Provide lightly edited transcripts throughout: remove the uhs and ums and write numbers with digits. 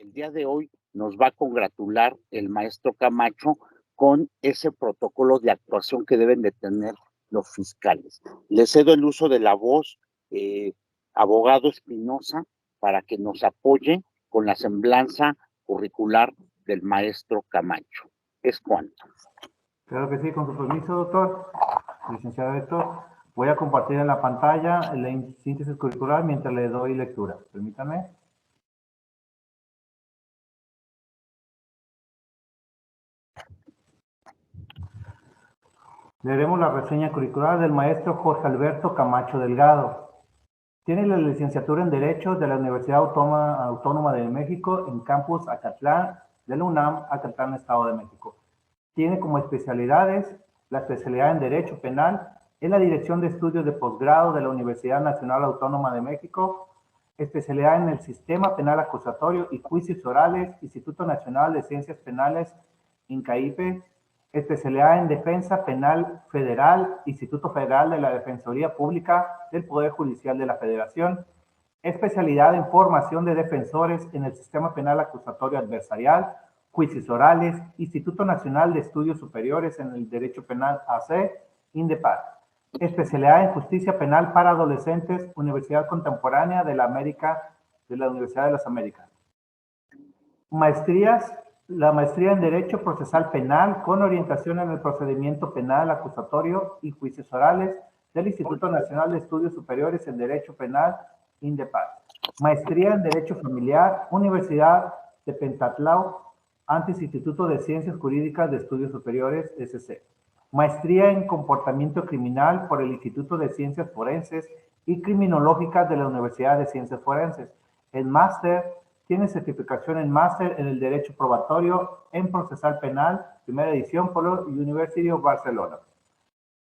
El día de hoy nos va a congratular el maestro Camacho con ese protocolo de actuación que deben de tener los fiscales. Le cedo el uso de la voz, abogado Espinosa, para que nos apoye con la semblanza curricular del maestro Camacho. ¿Es cuánto? Claro que sí, con su permiso, doctor, licenciado Héctor. Voy a compartir en la pantalla la síntesis curricular mientras le doy lectura. Permítame. Leeremos la reseña curricular del maestro Jorge Alberto Camacho Delgado. Tiene la licenciatura en Derecho de la Universidad Autónoma de México en Campus Acatlán de la UNAM, Acatlán, Estado de México. Tiene como especialidades la especialidad en Derecho Penal en la Dirección de Estudios de Posgrado de la Universidad Nacional Autónoma de México, especialidad en el Sistema Penal Acusatorio y Juicios Orales, Instituto Nacional de Ciencias Penales, INCAIPE, especialidad en Defensa Penal Federal, Instituto Federal de la Defensoría Pública del Poder Judicial de la Federación, especialidad en formación de defensores en el Sistema Penal Acusatorio Adversarial, Juicios Orales, Instituto Nacional de Estudios Superiores en el Derecho Penal AC, INDEPAC, especialidad en Justicia Penal para Adolescentes, Universidad Contemporánea de la Universidad de las Américas. Maestrías. La maestría en Derecho Procesal Penal con orientación en el procedimiento penal acusatorio y juicios orales del Instituto Nacional de Estudios Superiores en Derecho Penal, INDEPAC. Maestría en Derecho Familiar, Universidad de Pentatlao, antes Instituto de Ciencias Jurídicas de Estudios Superiores, SC. Maestría en Comportamiento Criminal por el Instituto de Ciencias Forenses y Criminológicas de la Universidad de Ciencias Forenses. El máster tiene certificación en máster en el Derecho Probatorio en Procesal Penal, primera edición por la University of Barcelona.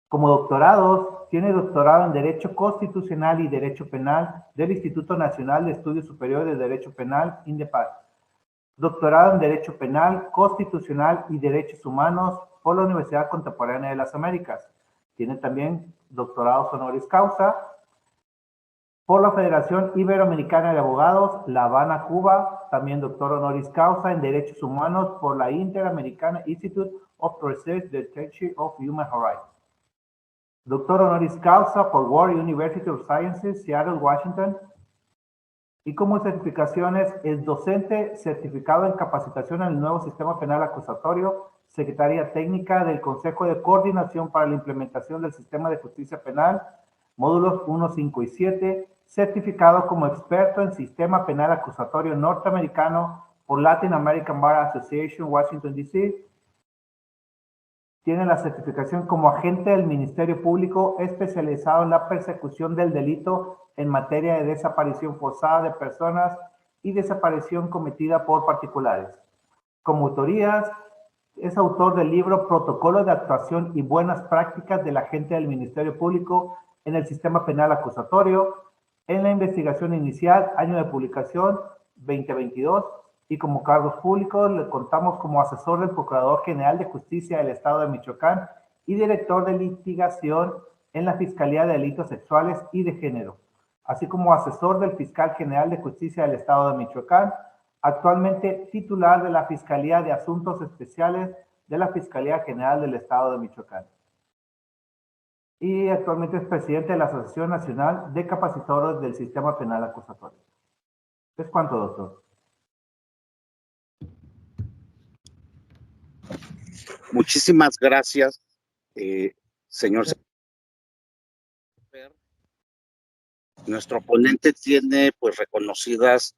Como doctorados, tiene doctorado en Derecho Constitucional y Derecho Penal del Instituto Nacional de Estudios Superiores de Derecho Penal, INDEPAC. Doctorado en Derecho Penal, Constitucional y Derechos Humanos por la Universidad Contemporánea de las Américas. Tiene también doctorados honoris causa por la Federación Iberoamericana de Abogados, La Habana, Cuba, también doctor honoris causa en Derechos Humanos por la Interamericana Institute of Research Detection of Human Rights. Doctor honoris causa por World University of Sciences, Seattle, Washington. Y como certificaciones es docente certificado en capacitación en el nuevo sistema penal acusatorio, secretaria técnica del Consejo de Coordinación para la Implementación del Sistema de Justicia Penal, módulos 1, 5 y 7, certificado como experto en sistema penal acusatorio norteamericano por Latin American Bar Association, Washington, D.C. Tiene la certificación como agente del Ministerio Público especializado en la persecución del delito en materia de desaparición forzada de personas y desaparición cometida por particulares. Como autorías, es autor del libro Protocolo de Actuación y Buenas Prácticas del Agente del Ministerio Público en el Sistema Penal Acusatorio, en la investigación inicial, año de publicación 2022, y como cargos públicos le contamos como asesor del Procurador General de Justicia del Estado de Michoacán y director de litigación en la Fiscalía de Delitos Sexuales y de Género, así como asesor del Fiscal General de Justicia del Estado de Michoacán, actualmente titular de la Fiscalía de Asuntos Especiales de la Fiscalía General del Estado de Michoacán. Y actualmente es presidente de la Asociación Nacional de Capacitadores del Sistema Penal Acusatorio. ¿Es cuánto, doctor? Muchísimas gracias, señor. Nuestro ponente tiene pues reconocidas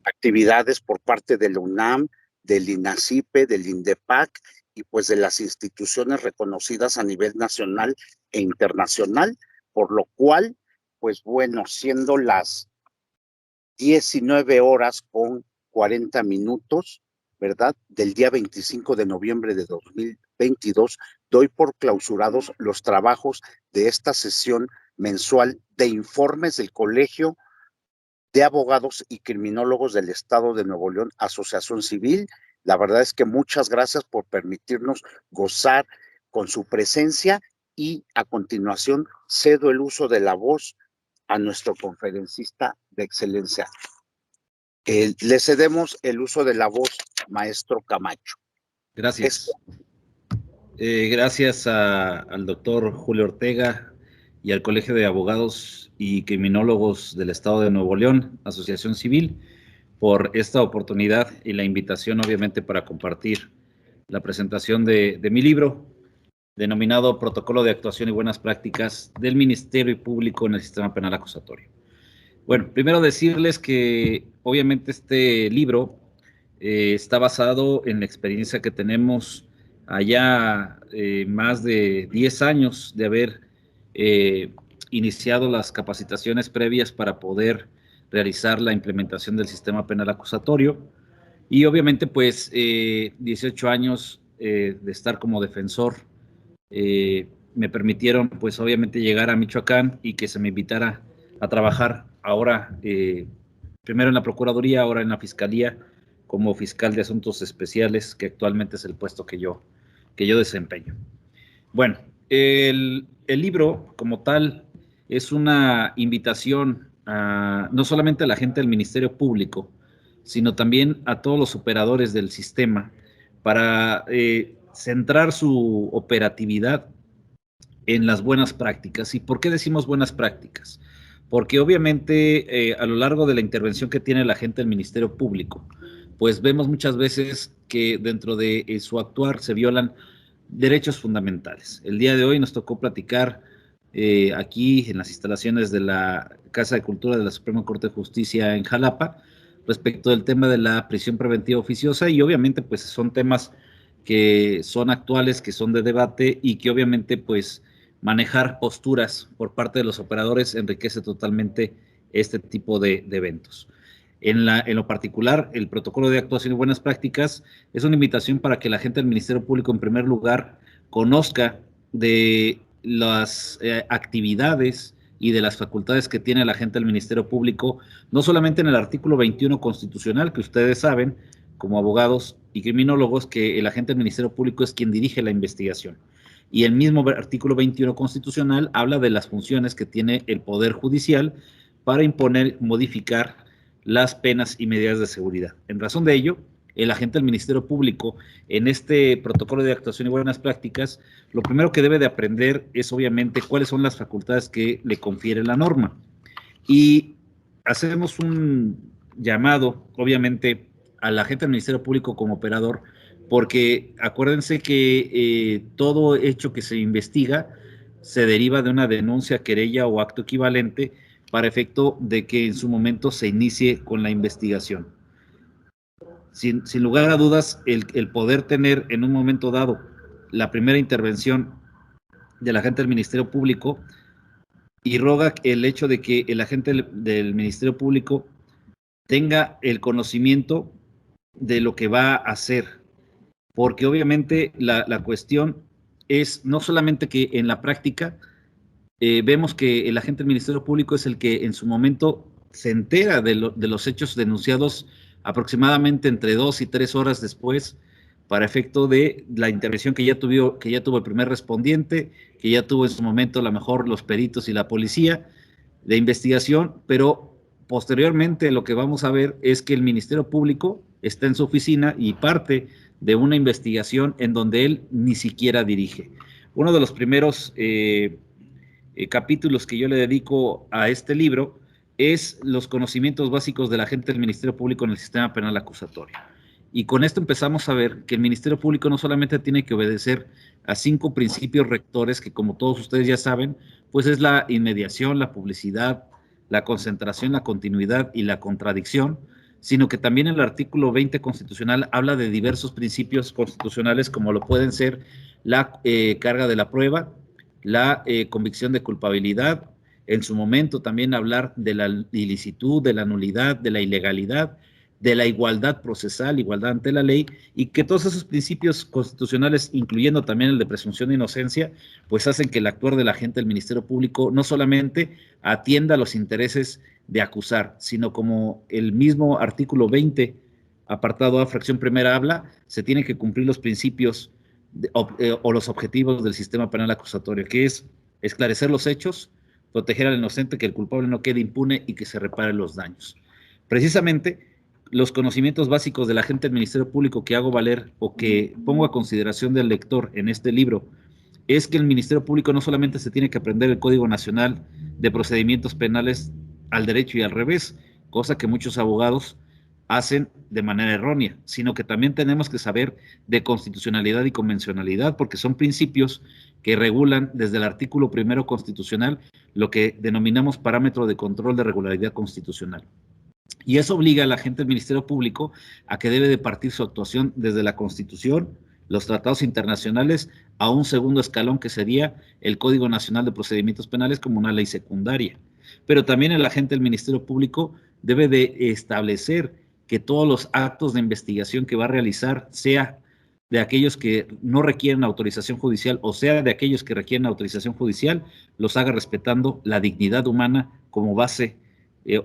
actividades por parte de la UNAM, del INACIPE, del INDEPAC y pues de las instituciones reconocidas a nivel nacional e internacional, por lo cual, pues bueno, siendo las 19:40, ¿verdad? Del día 25 de noviembre de 2022, doy por clausurados los trabajos de esta sesión mensual de informes del Colegio de Abogados y Criminólogos del Estado de Nuevo León, Asociación Civil. La verdad es que muchas gracias por permitirnos gozar con su presencia y a continuación cedo el uso de la voz a nuestro conferencista de excelencia. Le cedemos el uso de la voz, maestro Camacho. Gracias. Gracias al doctor Julio Ortega y al Colegio de Abogados y Criminólogos del Estado de Nuevo León, Asociación Civil, por esta oportunidad y la invitación, obviamente, para compartir la presentación de mi libro, denominado Protocolo de Actuación y Buenas Prácticas del Ministerio Público en el Sistema Penal Acusatorio. Bueno, primero decirles que obviamente este libro está basado en la experiencia que tenemos allá más de 10 años de haber iniciado las capacitaciones previas para poder realizar la implementación del sistema penal acusatorio y obviamente pues 18 años de estar como defensor me permitieron pues obviamente llegar a Michoacán y que se me invitara a trabajar ahora primero en la Procuraduría, ahora en la Fiscalía como fiscal de asuntos especiales, que actualmente es el puesto que yo desempeño. Bueno, el libro como tal es una invitación no solamente a la gente del Ministerio Público, sino también a todos los operadores del sistema para centrar su operatividad en las buenas prácticas. ¿Y por qué decimos buenas prácticas? Porque obviamente a lo largo de la intervención que tiene la gente del Ministerio Público, pues vemos muchas veces que dentro de su actuar se violan derechos fundamentales. El día de hoy nos tocó platicar aquí en las instalaciones de la Casa de Cultura de la Suprema Corte de Justicia en Jalapa respecto del tema de la prisión preventiva oficiosa y obviamente pues son temas que son actuales, que son de debate y que obviamente pues manejar posturas por parte de los operadores enriquece totalmente este tipo de eventos. En lo particular, el protocolo de actuación y buenas prácticas es una invitación para que la gente del Ministerio Público, en primer lugar, conozca de las actividades y de las facultades que tiene la gente del Ministerio Público, no solamente en el artículo 21 constitucional, que ustedes saben, como abogados y criminólogos, que el agente del Ministerio Público es quien dirige la investigación. Y el mismo artículo 21 constitucional habla de las funciones que tiene el Poder Judicial para imponer, modificar las penas y medidas de seguridad. En razón de ello, el agente del Ministerio Público, en este protocolo de actuación y buenas prácticas, lo primero que debe de aprender es obviamente cuáles son las facultades que le confiere la norma. Y hacemos un llamado, obviamente, a la gente del Ministerio Público como operador, porque acuérdense que todo hecho que se investiga se deriva de una denuncia, querella o acto equivalente para efecto de que en su momento se inicie con la investigación. Sin lugar a dudas, el poder tener en un momento dado la primera intervención de la gente del Ministerio Público irroga el hecho de que el agente del Ministerio Público tenga el conocimiento de lo que va a hacer, porque obviamente la cuestión es no solamente que en la práctica vemos que el agente del Ministerio Público es el que en su momento se entera de los hechos denunciados aproximadamente entre 2 y 3 horas después, para efecto de la intervención que ya tuvo el primer respondiente, que ya tuvo en su momento a lo mejor los peritos y la policía de investigación, pero posteriormente lo que vamos a ver es que el Ministerio Público está en su oficina y parte de una investigación en donde él ni siquiera dirige. Uno de los primeros capítulos que yo le dedico a este libro es los conocimientos básicos de la gente del Ministerio Público en el sistema penal acusatorio. Y con esto empezamos a ver que el Ministerio Público no solamente tiene que obedecer a 5 principios rectores que, como todos ustedes ya saben, pues es la inmediación, la publicidad, la concentración, la continuidad y la contradicción, sino que también el artículo 20 constitucional habla de diversos principios constitucionales como lo pueden ser la carga de la prueba, la convicción de culpabilidad, en su momento también hablar de la ilicitud, de la nulidad, de la ilegalidad, de la igualdad procesal, igualdad ante la ley, y que todos esos principios constitucionales, incluyendo también el de presunción de inocencia, pues hacen que el actuar de la gente del Ministerio Público no solamente atienda los intereses de acusar, sino como el mismo artículo 20, apartado A, fracción primera habla, se tienen que cumplir los principios o los objetivos del sistema penal acusatorio, que es esclarecer los hechos, proteger al inocente, que el culpable no quede impune y que se reparen los daños. Precisamente, los conocimientos básicos del agente del Ministerio Público que hago valer o que pongo a consideración del lector en este libro es que el Ministerio Público no solamente se tiene que aprender el Código Nacional de Procedimientos Penales al derecho y al revés, cosa que muchos abogados hacen de manera errónea, sino que también tenemos que saber de constitucionalidad y convencionalidad, porque son principios que regulan desde el artículo primero constitucional lo que denominamos parámetro de control de regularidad constitucional. Y eso obliga a la gente del Ministerio Público a que debe de partir su actuación desde la Constitución, los tratados internacionales, a un segundo escalón que sería el Código Nacional de Procedimientos Penales como una ley secundaria. Pero también el agente del Ministerio Público debe de establecer que todos los actos de investigación que va a realizar, sea de aquellos que no requieren autorización judicial o sea de aquellos que requieren autorización judicial, los haga respetando la dignidad humana como base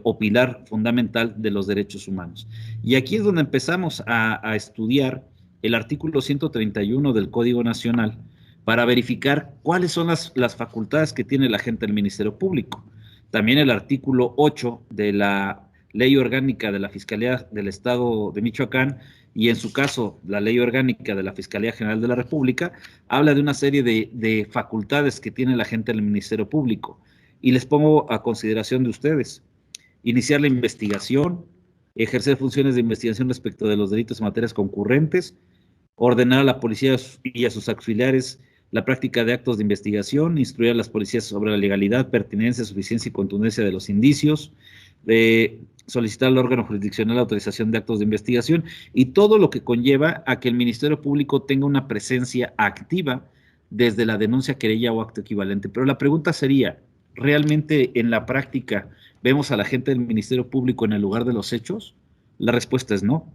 o pilar fundamental de los derechos humanos. Y aquí es donde empezamos a estudiar el artículo 131 del Código Nacional para verificar cuáles son las facultades que tiene la agente del Ministerio Público. También el artículo 8 de la Ley Orgánica de la Fiscalía del Estado de Michoacán y en su caso la Ley Orgánica de la Fiscalía General de la República habla de una serie de facultades que tiene la agente del Ministerio Público. Y les pongo a consideración de ustedes: iniciar la investigación, ejercer funciones de investigación respecto de los delitos en materias concurrentes, ordenar a la policía y a sus auxiliares la práctica de actos de investigación, instruir a las policías sobre la legalidad, pertinencia, suficiencia y contundencia de los indicios, solicitar al órgano jurisdiccional la autorización de actos de investigación y todo lo que conlleva a que el Ministerio Público tenga una presencia activa desde la denuncia, querella o acto equivalente. Pero la pregunta sería, ¿realmente en la práctica vemos a la gente del Ministerio Público en el lugar de los hechos? La respuesta es no.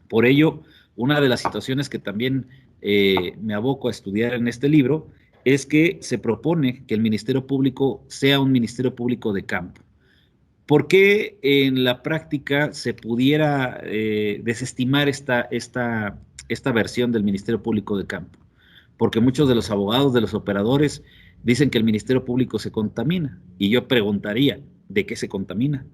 Por ello, una de las situaciones que también me aboco a estudiar en este libro es que se propone que el Ministerio Público sea un Ministerio Público de campo. ¿Por qué en la práctica se pudiera desestimar esta versión del Ministerio Público de campo? Porque muchos de los abogados, de los operadores, dicen que el Ministerio Público se contamina. Y yo preguntaría, ¿de qué se contamina?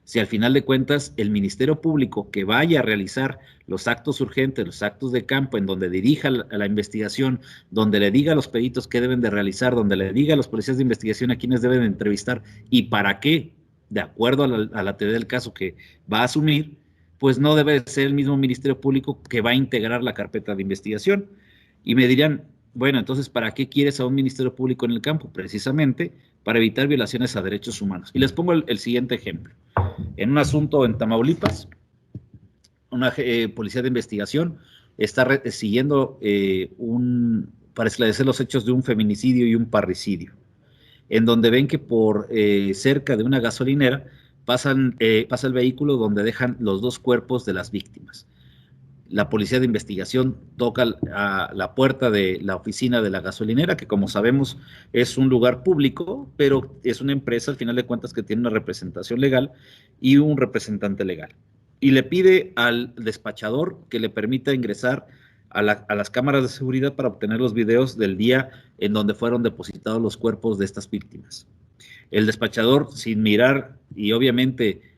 Si al final de cuentas el Ministerio Público que vaya a realizar los actos urgentes, los actos de campo, en donde dirija la investigación, donde le diga a los peritos qué deben de realizar, donde le diga a los policías de investigación a quienes deben de entrevistar y para qué, de acuerdo a la teoría del caso que va a asumir, pues no debe ser el mismo Ministerio Público que va a integrar la carpeta de investigación. Y me dirán, bueno, entonces, ¿para qué quieres a un Ministerio Público en el campo? Precisamente para evitar violaciones a derechos humanos. Y les pongo el siguiente ejemplo. En un asunto en Tamaulipas, una policía de investigación está siguiendo para esclarecer los hechos de un feminicidio y un parricidio, en donde ven que por cerca de una gasolinera pasa el vehículo donde dejan los dos cuerpos de las víctimas. La policía de investigación toca a la puerta de la oficina de la gasolinera, que como sabemos es un lugar público, pero es una empresa al final de cuentas que tiene una representación legal y un representante legal. Y le pide al despachador que le permita ingresar a las cámaras de seguridad para obtener los videos del día en donde fueron depositados los cuerpos de estas víctimas. El despachador, sin mirar y obviamente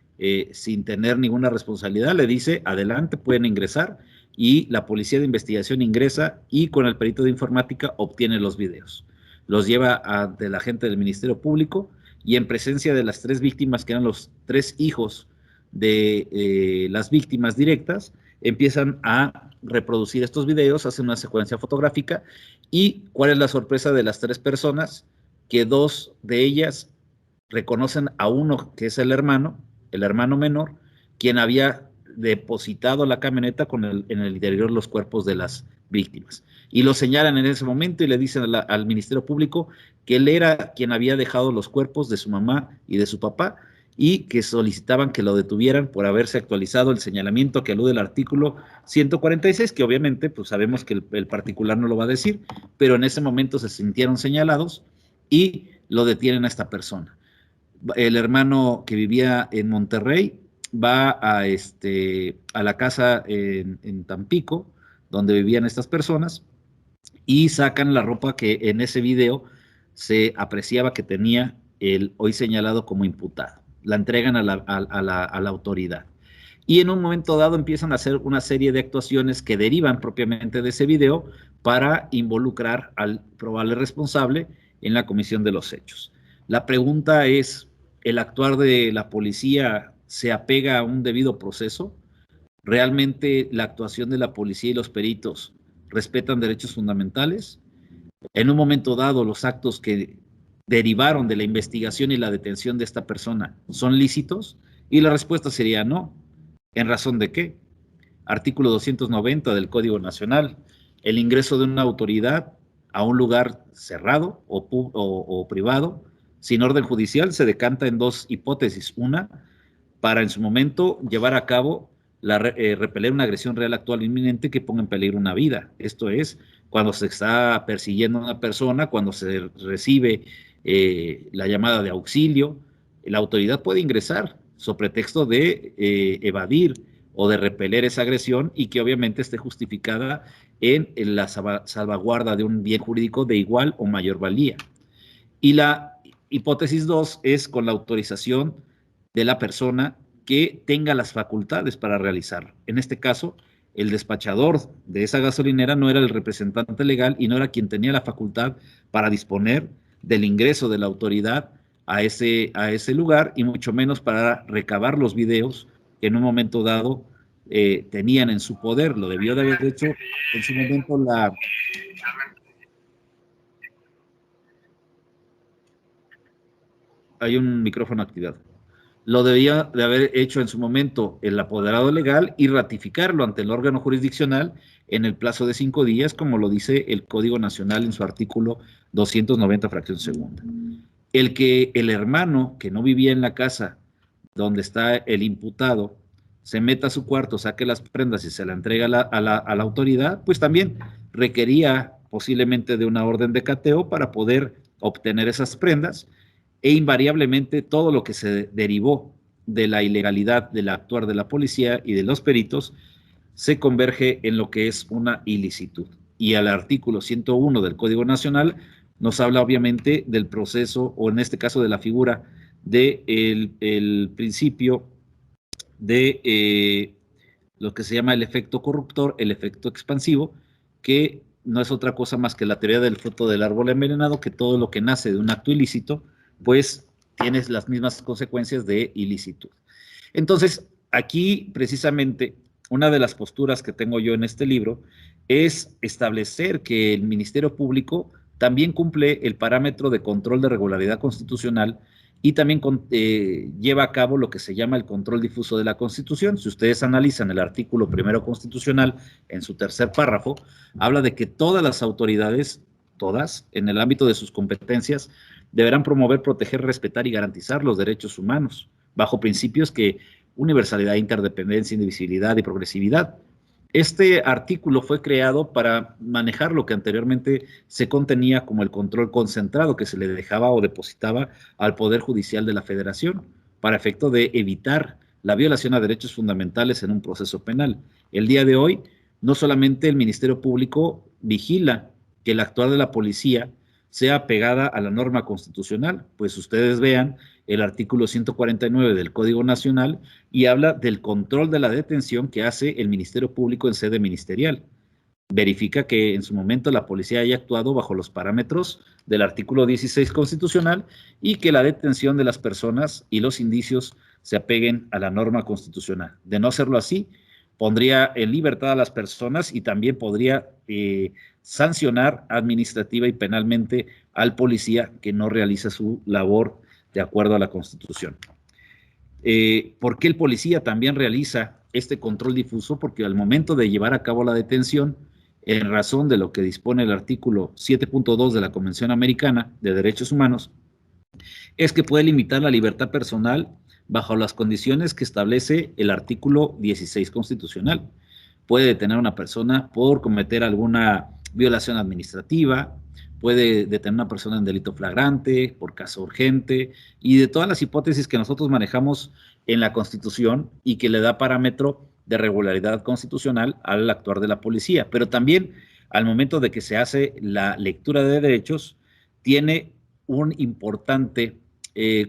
sin tener ninguna responsabilidad, le dice, adelante, pueden ingresar, y la policía de investigación ingresa y con el perito de informática obtiene los videos. Los lleva ante la gente del Ministerio Público y en presencia de las tres víctimas, que eran los tres hijos de las víctimas directas, empiezan a reproducir estos videos, hacen una secuencia fotográfica y ¿cuál es la sorpresa de las tres personas? Que dos de ellas reconocen a uno que es el hermano menor, quien había depositado la camioneta en el interior los cuerpos de las víctimas. Y lo señalan en ese momento y le dicen al Ministerio Público que él era quien había dejado los cuerpos de su mamá y de su papá y que solicitaban que lo detuvieran por haberse actualizado el señalamiento que alude al artículo 146, que obviamente pues sabemos que el particular no lo va a decir, pero en ese momento se sintieron señalados y lo detienen a esta persona. El hermano que vivía en Monterrey va a la casa en Tampico, donde vivían estas personas, y sacan la ropa que en ese video se apreciaba que tenía el hoy señalado como imputado. La entregan a la autoridad. y en un momento dado empiezan a hacer una serie de actuaciones que derivan propiamente de ese video para involucrar al probable responsable en la comisión de los hechos. La pregunta es, ¿el actuar de la policía se apega a un debido proceso? ¿Realmente la actuación de la policía y los peritos respetan derechos fundamentales? En un momento dado, los actos que derivaron de la investigación y la detención de esta persona son lícitos, y la respuesta sería no. ¿En razón de qué? Artículo 290 del Código Nacional. El ingreso de una autoridad a un lugar cerrado o privado sin orden judicial se decanta en dos hipótesis. Una, para en su momento llevar a cabo repeler una agresión real, actual o inminente que ponga en peligro una vida. Esto es, cuando se está persiguiendo a una persona, cuando se recibe la llamada de auxilio, la autoridad puede ingresar sobre pretexto de evadir o de repeler esa agresión, y que obviamente esté justificada en la salvaguarda de un bien jurídico de igual o mayor valía. Y la hipótesis 2 es con la autorización de la persona que tenga las facultades para realizarlo. En este caso, el despachador de esa gasolinera no era el representante legal y no era quien tenía la facultad para disponer del ingreso de la autoridad a ese lugar, y mucho menos para recabar los videos que en un momento dado tenían en su poder. Lo debió de haber hecho en su momento la... Hay un micrófono activado. Lo debía de haber hecho en su momento el apoderado legal y ratificarlo ante el órgano jurisdiccional en el plazo de 5 días, como lo dice el Código Nacional en su artículo 290, fracción segunda. El que el hermano que no vivía en la casa donde está el imputado se meta a su cuarto, saque las prendas y se la entrega a la autoridad, pues también requería posiblemente de una orden de cateo para poder obtener esas prendas, e invariablemente todo lo que se derivó de la ilegalidad del actuar de la policía y de los peritos se converge en lo que es una ilicitud. Y al artículo 101 del Código Nacional nos habla obviamente del proceso, o en este caso de la figura del principio de lo que se llama el efecto corruptor, el efecto expansivo, que no es otra cosa más que la teoría del fruto del árbol envenenado, que todo lo que nace de un acto ilícito pues tienes las mismas consecuencias de ilicitud. Entonces, aquí precisamente una de las posturas que tengo yo en este libro es establecer que el Ministerio Público también cumple el parámetro de control de regularidad constitucional y también lleva a cabo lo que se llama el control difuso de la Constitución. Si ustedes analizan el artículo primero constitucional en su tercer párrafo, habla de que todas las autoridades, todas, en el ámbito de sus competencias, deberán promover, proteger, respetar y garantizar los derechos humanos, bajo principios que universalidad, interdependencia, indivisibilidad y progresividad. Este artículo fue creado para manejar lo que anteriormente se contenía como el control concentrado que se le dejaba o depositaba al Poder Judicial de la Federación, para efecto de evitar la violación a derechos fundamentales en un proceso penal. El día de hoy, no solamente el Ministerio Público vigila que el actuar de la policía sea pegada a la norma constitucional, pues ustedes vean el artículo 149 del Código Nacional y habla del control de la detención que hace el Ministerio Público en sede ministerial. Verifica que en su momento la policía haya actuado bajo los parámetros del artículo 16 constitucional y que la detención de las personas y los indicios se apeguen a la norma constitucional. De no hacerlo así, pondría en libertad a las personas y también podría sancionar administrativa y penalmente al policía que no realiza su labor de acuerdo a la Constitución. ¿Por qué el policía también realiza este control difuso? Porque al momento de llevar a cabo la detención, en razón de lo que dispone el artículo 7.2 de la Convención Americana de Derechos Humanos, es que puede limitar la libertad personal bajo las condiciones que establece el artículo 16 constitucional. Puede detener a una persona por cometer alguna violación administrativa, puede detener a una persona en delito flagrante, por caso urgente, y de todas las hipótesis que nosotros manejamos en la Constitución y que le da parámetro de regularidad constitucional al actuar de la policía. Pero también al momento de que se hace la lectura de derechos, tiene un importante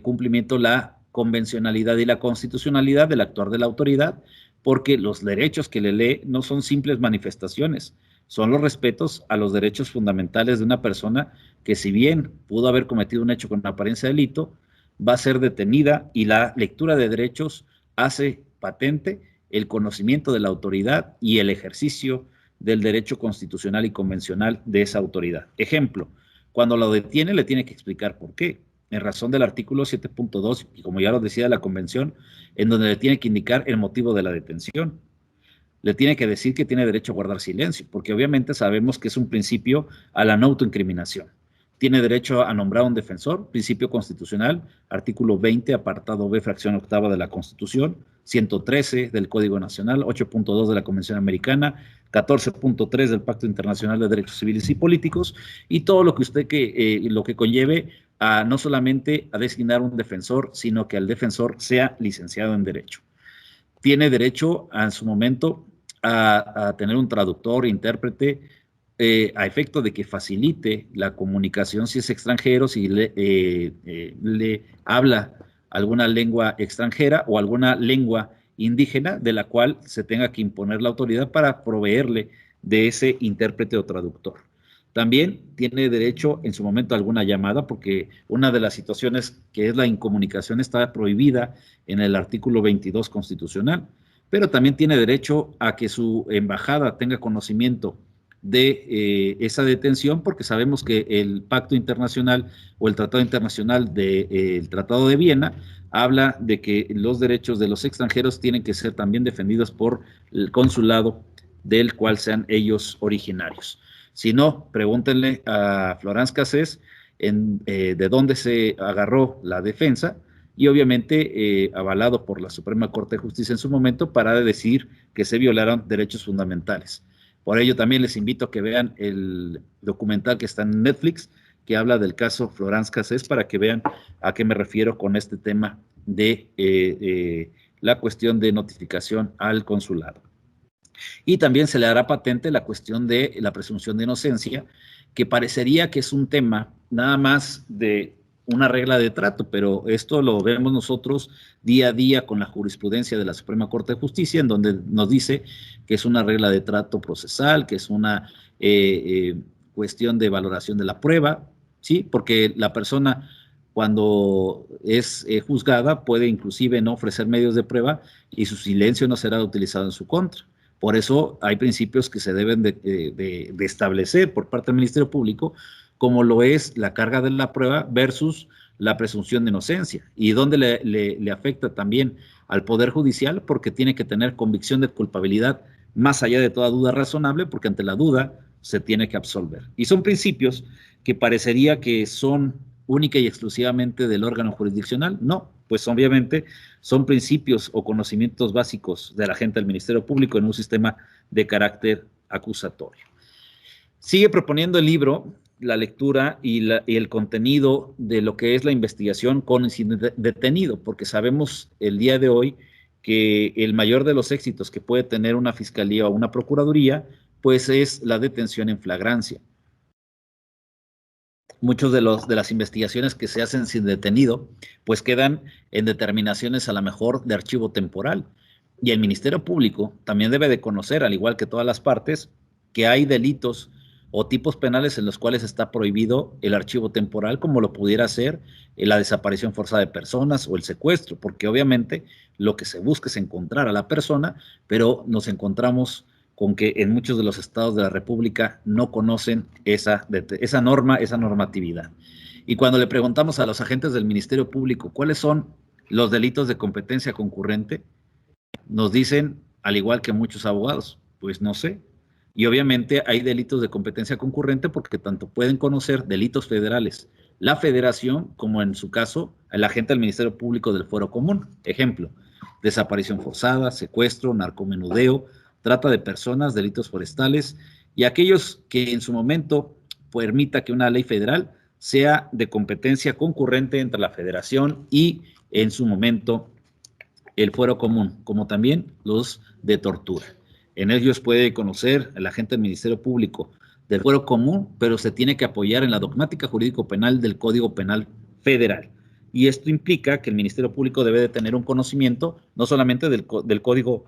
cumplimiento la convencionalidad y la constitucionalidad del actuar de la autoridad, porque los derechos que le lee no son simples manifestaciones, son los respetos a los derechos fundamentales de una persona que, si bien pudo haber cometido un hecho con apariencia de delito, va a ser detenida, y la lectura de derechos hace patente el conocimiento de la autoridad y el ejercicio del derecho constitucional y convencional de esa autoridad. Ejemplo, cuando lo detiene le tiene que explicar por qué, en razón del artículo 7.2, y como ya lo decía la convención, en donde le tiene que indicar el motivo de la detención. Le tiene que decir que tiene derecho a guardar silencio, porque obviamente sabemos que es un principio a la no autoincriminación. Tiene derecho a nombrar un defensor, principio constitucional, artículo 20, apartado B, fracción octava de la Constitución, 113 del Código Nacional, 8.2 de la Convención Americana, 14.3 del Pacto Internacional de Derechos Civiles y Políticos, y todo lo que lo que conlleve a no solamente a designar un defensor, sino que el defensor sea licenciado en Derecho. Tiene derecho en su momento a tener un traductor, intérprete, a efecto de que facilite la comunicación si es extranjero, si le habla alguna lengua extranjera o alguna lengua indígena de la cual se tenga que imponer la autoridad para proveerle de ese intérprete o traductor. También tiene derecho en su momento a alguna llamada, porque una de las situaciones que es la incomunicación está prohibida en el artículo 22 constitucional, pero también tiene derecho a que su embajada tenga conocimiento de esa detención, porque sabemos que el Pacto Internacional o el Tratado Internacional del Tratado de Viena habla de que los derechos de los extranjeros tienen que ser también defendidos por el consulado del cual sean ellos originarios. Si no, pregúntenle a Florence Cassés de dónde se agarró la defensa, y obviamente avalado por la Suprema Corte de Justicia en su momento, para decir que se violaron derechos fundamentales. Por ello también les invito a que vean el documental que está en Netflix, que habla del caso Florence Cassés, para que vean a qué me refiero con este tema de la cuestión de notificación al consulado. Y también se le hará patente la cuestión de la presunción de inocencia, que parecería que es un tema nada más de una regla de trato, pero esto lo vemos nosotros día a día con la jurisprudencia de la Suprema Corte de Justicia, en donde nos dice que es una regla de trato procesal, que es una cuestión de valoración de la prueba, ¿sí? Porque la persona, cuando es juzgada, puede inclusive no ofrecer medios de prueba y su silencio no será utilizado en su contra. Por eso hay principios que se deben de establecer por parte del Ministerio Público, como lo es la carga de la prueba versus la presunción de inocencia, y donde le afecta también al Poder Judicial, porque tiene que tener convicción de culpabilidad más allá de toda duda razonable, porque ante la duda se tiene que absolver. Y son principios que parecería que son única y exclusivamente del órgano jurisdiccional. No, pues obviamente son principios o conocimientos básicos de la gente del Ministerio Público en un sistema de carácter acusatorio. Sigue proponiendo el libro la lectura y el contenido de lo que es la investigación con y sin detenido, porque sabemos el día de hoy que el mayor de los éxitos que puede tener una fiscalía o una procuraduría, pues es la detención en flagrancia. Muchos de las investigaciones que se hacen sin detenido, pues quedan en determinaciones a lo mejor de archivo temporal. Y el Ministerio Público también debe de conocer, al igual que todas las partes, que hay delitos o tipos penales en los cuales está prohibido el archivo temporal, como lo pudiera ser la desaparición forzada de personas o el secuestro, porque obviamente lo que se busca es encontrar a la persona, pero nos encontramos con que en muchos de los estados de la República no conocen esa norma, esa normatividad. Y cuando le preguntamos a los agentes del Ministerio Público cuáles son los delitos de competencia concurrente, nos dicen, al igual que muchos abogados, pues no sé. Y obviamente hay delitos de competencia concurrente porque tanto pueden conocer delitos federales la Federación como, en su caso, el agente del Ministerio Público del Fuero Común. Ejemplo, desaparición forzada, secuestro, narcomenudeo, trata de personas, delitos forestales y aquellos que en su momento permita que una ley federal sea de competencia concurrente entre la Federación y, en su momento, el Fuero Común, como también los de tortura. En ellos puede conocer el agente del Ministerio Público del Fuero Común, pero se tiene que apoyar en la dogmática jurídico-penal del Código Penal Federal. y esto implica que el Ministerio Público debe de tener un conocimiento no solamente del Código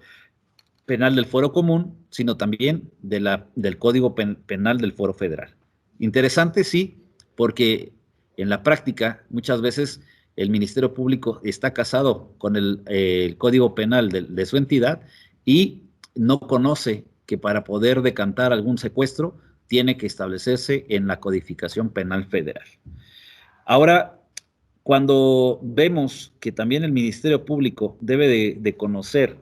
Penal del Fuero Común, sino también del Código Penal del Fuero Federal. Interesante, sí, porque en la práctica muchas veces el Ministerio Público está casado con el Código Penal de su entidad y no conoce que para poder decantar algún secuestro tiene que establecerse en la codificación penal federal. Ahora, cuando vemos que también el Ministerio Público debe de conocer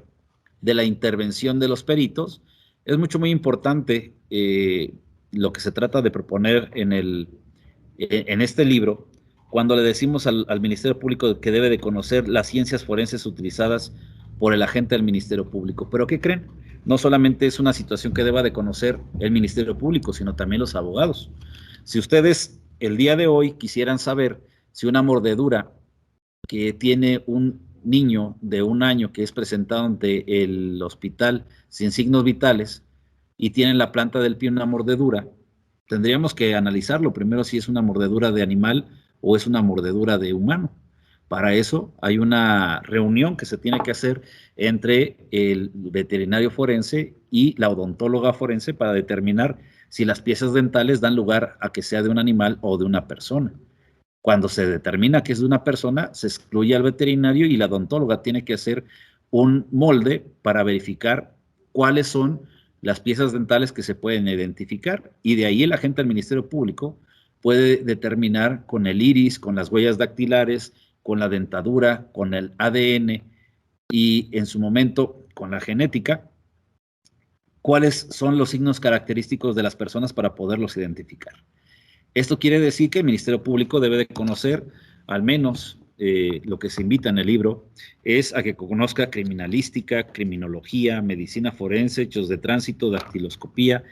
de la intervención de los peritos, es muy importante lo que se trata de proponer en este libro, cuando le decimos al Ministerio Público que debe de conocer las ciencias forenses utilizadas por el agente del Ministerio Público. ¿Pero qué creen? No solamente es una situación que deba de conocer el Ministerio Público, sino también los abogados. Si ustedes el día de hoy quisieran saber si una mordedura que tiene un niño de 1 año que es presentado ante el hospital sin signos vitales y tiene en la planta del pie una mordedura, tendríamos que analizarlo primero si es una mordedura de animal o es una mordedura de humano. Para eso hay una reunión que se tiene que hacer entre el veterinario forense y la odontóloga forense para determinar si las piezas dentales dan lugar a que sea de un animal o de una persona. Cuando se determina que es de una persona, se excluye al veterinario y la odontóloga tiene que hacer un molde para verificar cuáles son las piezas dentales que se pueden identificar, y de ahí el agente del Ministerio Público puede determinar con el iris, con las huellas dactilares, con la dentadura, con el ADN y en su momento con la genética, cuáles son los signos característicos de las personas para poderlos identificar. Esto quiere decir que el Ministerio Público debe de conocer, al menos lo que se invita en el libro, es a que conozca criminalística, criminología, medicina forense, hechos de tránsito, dactiloscopía,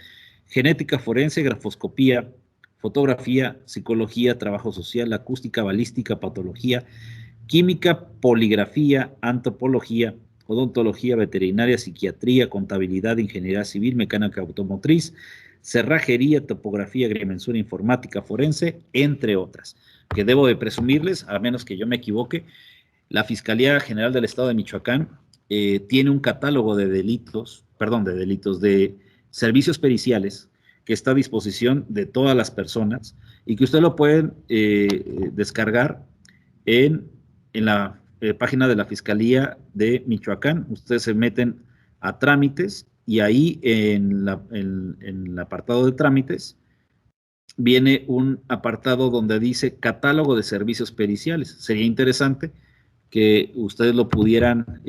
genética forense, grafoscopía, fotografía, psicología, trabajo social, acústica, balística, patología, química, poligrafía, antropología, odontología, veterinaria, psiquiatría, contabilidad, ingeniería civil, mecánica automotriz, cerrajería, topografía, agrimensura, informática forense, entre otras, que debo de presumirles, a menos que yo me equivoque, la Fiscalía General del Estado de Michoacán tiene un catálogo de de servicios periciales que está a disposición de todas las personas y que ustedes lo pueden descargar en la página de la Fiscalía de Michoacán. Ustedes se meten a trámites y ahí en el apartado de trámites viene un apartado donde dice catálogo de servicios periciales. Sería interesante que ustedes lo pudieran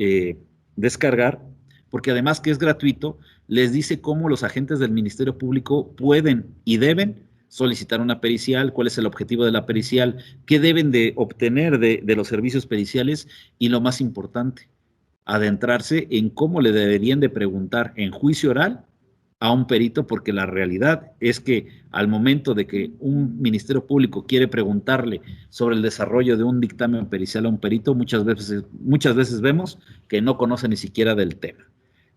descargar, porque además que es gratuito, les dice cómo los agentes del Ministerio Público pueden y deben solicitar una pericial, cuál es el objetivo de la pericial, qué deben de obtener de los servicios periciales y lo más importante, adentrarse en cómo le deberían de preguntar en juicio oral a un perito, porque la realidad es que al momento de que un Ministerio Público quiere preguntarle sobre el desarrollo de un dictamen pericial a un perito, muchas veces vemos que no conoce ni siquiera del tema.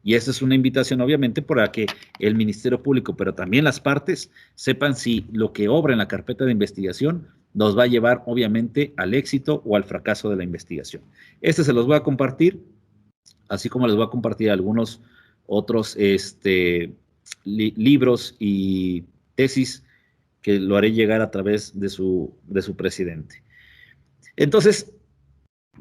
Y esa es una invitación, obviamente, para que el Ministerio Público, pero también las partes, sepan si lo que obra en la carpeta de investigación nos va a llevar, obviamente, al éxito o al fracaso de la investigación. Se los voy a compartir, así como les voy a compartir algunos otros libros y tesis que lo haré llegar a través de su presidente. Entonces,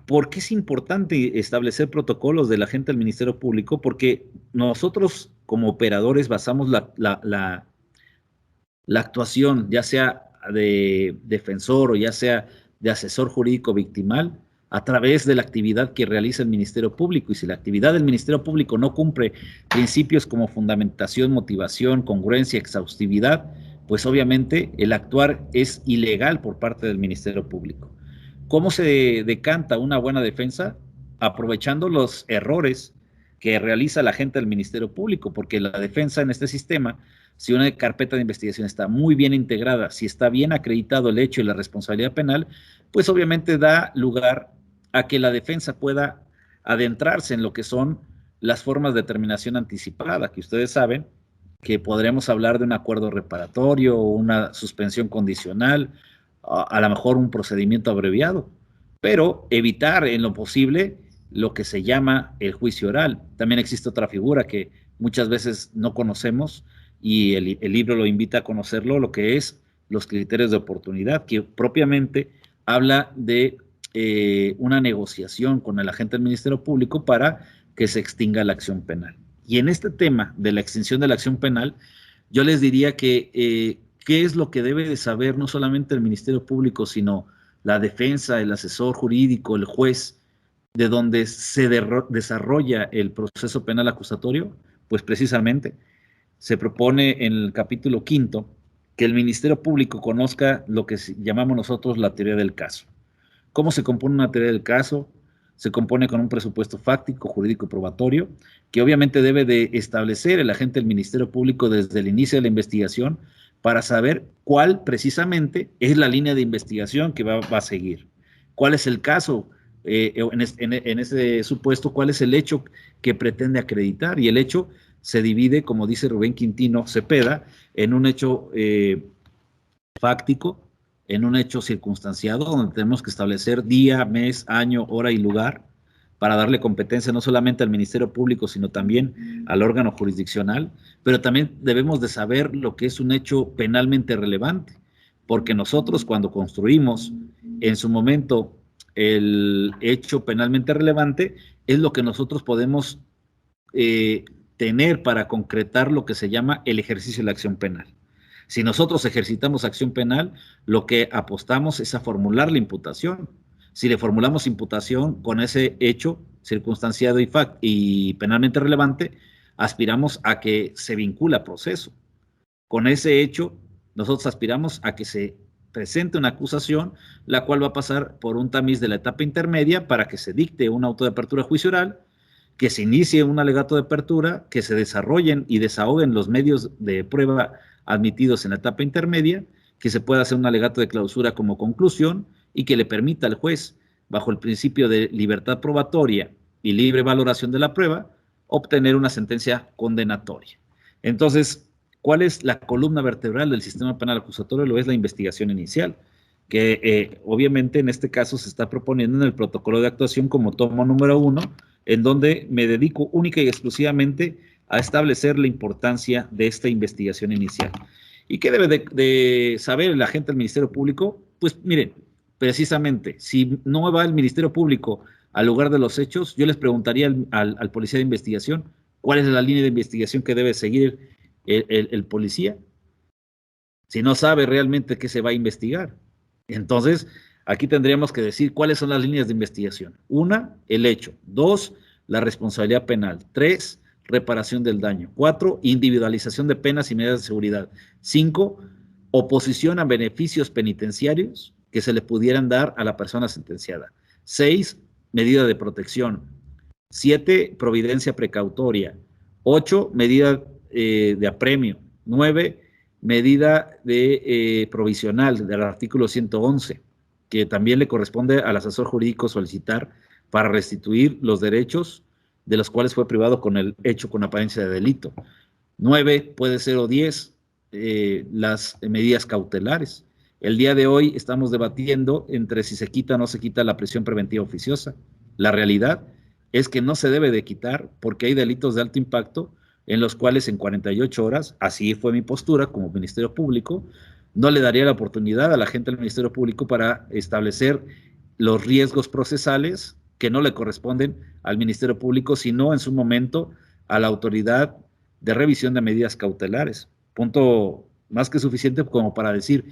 ¿por qué es importante establecer protocolos de la gente del Ministerio Público? Porque nosotros como operadores basamos la actuación, ya sea de defensor o ya sea de asesor jurídico victimal, a través de la actividad que realiza el Ministerio Público. Y si la actividad del Ministerio Público no cumple principios como fundamentación, motivación, congruencia, exhaustividad, pues obviamente el actuar es ilegal por parte del Ministerio Público. ¿Cómo se decanta una buena defensa? Aprovechando los errores que realiza la gente del Ministerio Público, porque la defensa en este sistema, si una carpeta de investigación está muy bien integrada, si está bien acreditado el hecho y la responsabilidad penal, pues obviamente da lugar a que la defensa pueda adentrarse en lo que son las formas de determinación anticipada, que ustedes saben que podremos hablar de un acuerdo reparatorio o una suspensión condicional, a lo mejor un procedimiento abreviado, pero evitar en lo posible lo que se llama el juicio oral. También existe otra figura que muchas veces no conocemos y el libro lo invita a conocerlo, lo que es los criterios de oportunidad, que propiamente habla de una negociación con el agente del Ministerio Público para que se extinga la acción penal. Y en este tema de la extinción de la acción penal, yo les diría que qué es lo que debe de saber no solamente el Ministerio Público, sino la defensa, el asesor jurídico, el juez, de donde se desarrolla el proceso penal acusatorio. Pues precisamente se propone en el capítulo 5 que el Ministerio Público conozca lo que llamamos nosotros la teoría del caso. ¿Cómo se compone una teoría del caso? Se compone con un presupuesto fáctico, jurídico y probatorio, que obviamente debe de establecer el agente del Ministerio Público desde el inicio de la investigación para saber cuál precisamente es la línea de investigación que va a seguir. ¿Cuál es el caso? En ese supuesto, ¿cuál es el hecho que pretende acreditar? Y el hecho se divide, como dice Rubén Quintino Cepeda, en un hecho fáctico, en un hecho circunstanciado, donde tenemos que establecer día, mes, año, hora y lugar para darle competencia no solamente al Ministerio Público, sino también al órgano jurisdiccional, pero también debemos de saber lo que es un hecho penalmente relevante, porque nosotros cuando construimos en su momento el hecho penalmente relevante, es lo que nosotros podemos tener para concretar lo que se llama el ejercicio de la acción penal. Si nosotros ejercitamos acción penal, lo que apostamos es a formular la imputación. Si le formulamos imputación con ese hecho circunstanciado y penalmente relevante, aspiramos a que se vincule a proceso. Con ese hecho, nosotros aspiramos a que se presente una acusación, la cual va a pasar por un tamiz de la etapa intermedia para que se dicte un auto de apertura de juicio oral, que se inicie un alegato de apertura, que se desarrollen y desahoguen los medios de prueba admitidos en la etapa intermedia, que se pueda hacer un alegato de clausura como conclusión y que le permita al juez, bajo el principio de libertad probatoria y libre valoración de la prueba, obtener una sentencia condenatoria. Entonces, ¿cuál es la columna vertebral del sistema penal acusatorio? Lo es la investigación inicial, que obviamente en este caso se está proponiendo en el protocolo de actuación como tomo número 1, en donde me dedico única y exclusivamente a establecer la importancia de esta investigación inicial. ¿Y qué debe de saber el agente del Ministerio Público? Pues miren, precisamente, si no va el Ministerio Público al lugar de los hechos, yo les preguntaría al policía de investigación cuál es la línea de investigación que debe seguir el policía, si no sabe realmente qué se va a investigar. Entonces, aquí tendríamos que decir cuáles son las líneas de investigación. 1, el hecho. 2, la responsabilidad penal. 3, reparación del daño. 4, individualización de penas y medidas de seguridad. 5, oposición a beneficios penitenciarios que se le pudieran dar a la persona sentenciada. 6, medida de protección. 7, providencia precautoria. 8, medida de apremio. 9, medida de provisional del artículo 111, que también le corresponde al asesor jurídico solicitar para restituir los derechos de los cuales fue privado con el hecho con apariencia de delito. 9, puede ser, o 10, las medidas cautelares. El día de hoy estamos debatiendo entre si se quita o no se quita la prisión preventiva oficiosa. La realidad es que no se debe de quitar porque hay delitos de alto impacto en los cuales en 48 horas, así fue mi postura como Ministerio Público, no le daría la oportunidad a la gente del Ministerio Público para establecer los riesgos procesales que no le corresponden al Ministerio Público, sino en su momento a la autoridad de revisión de medidas cautelares. Punto más que suficiente como para decir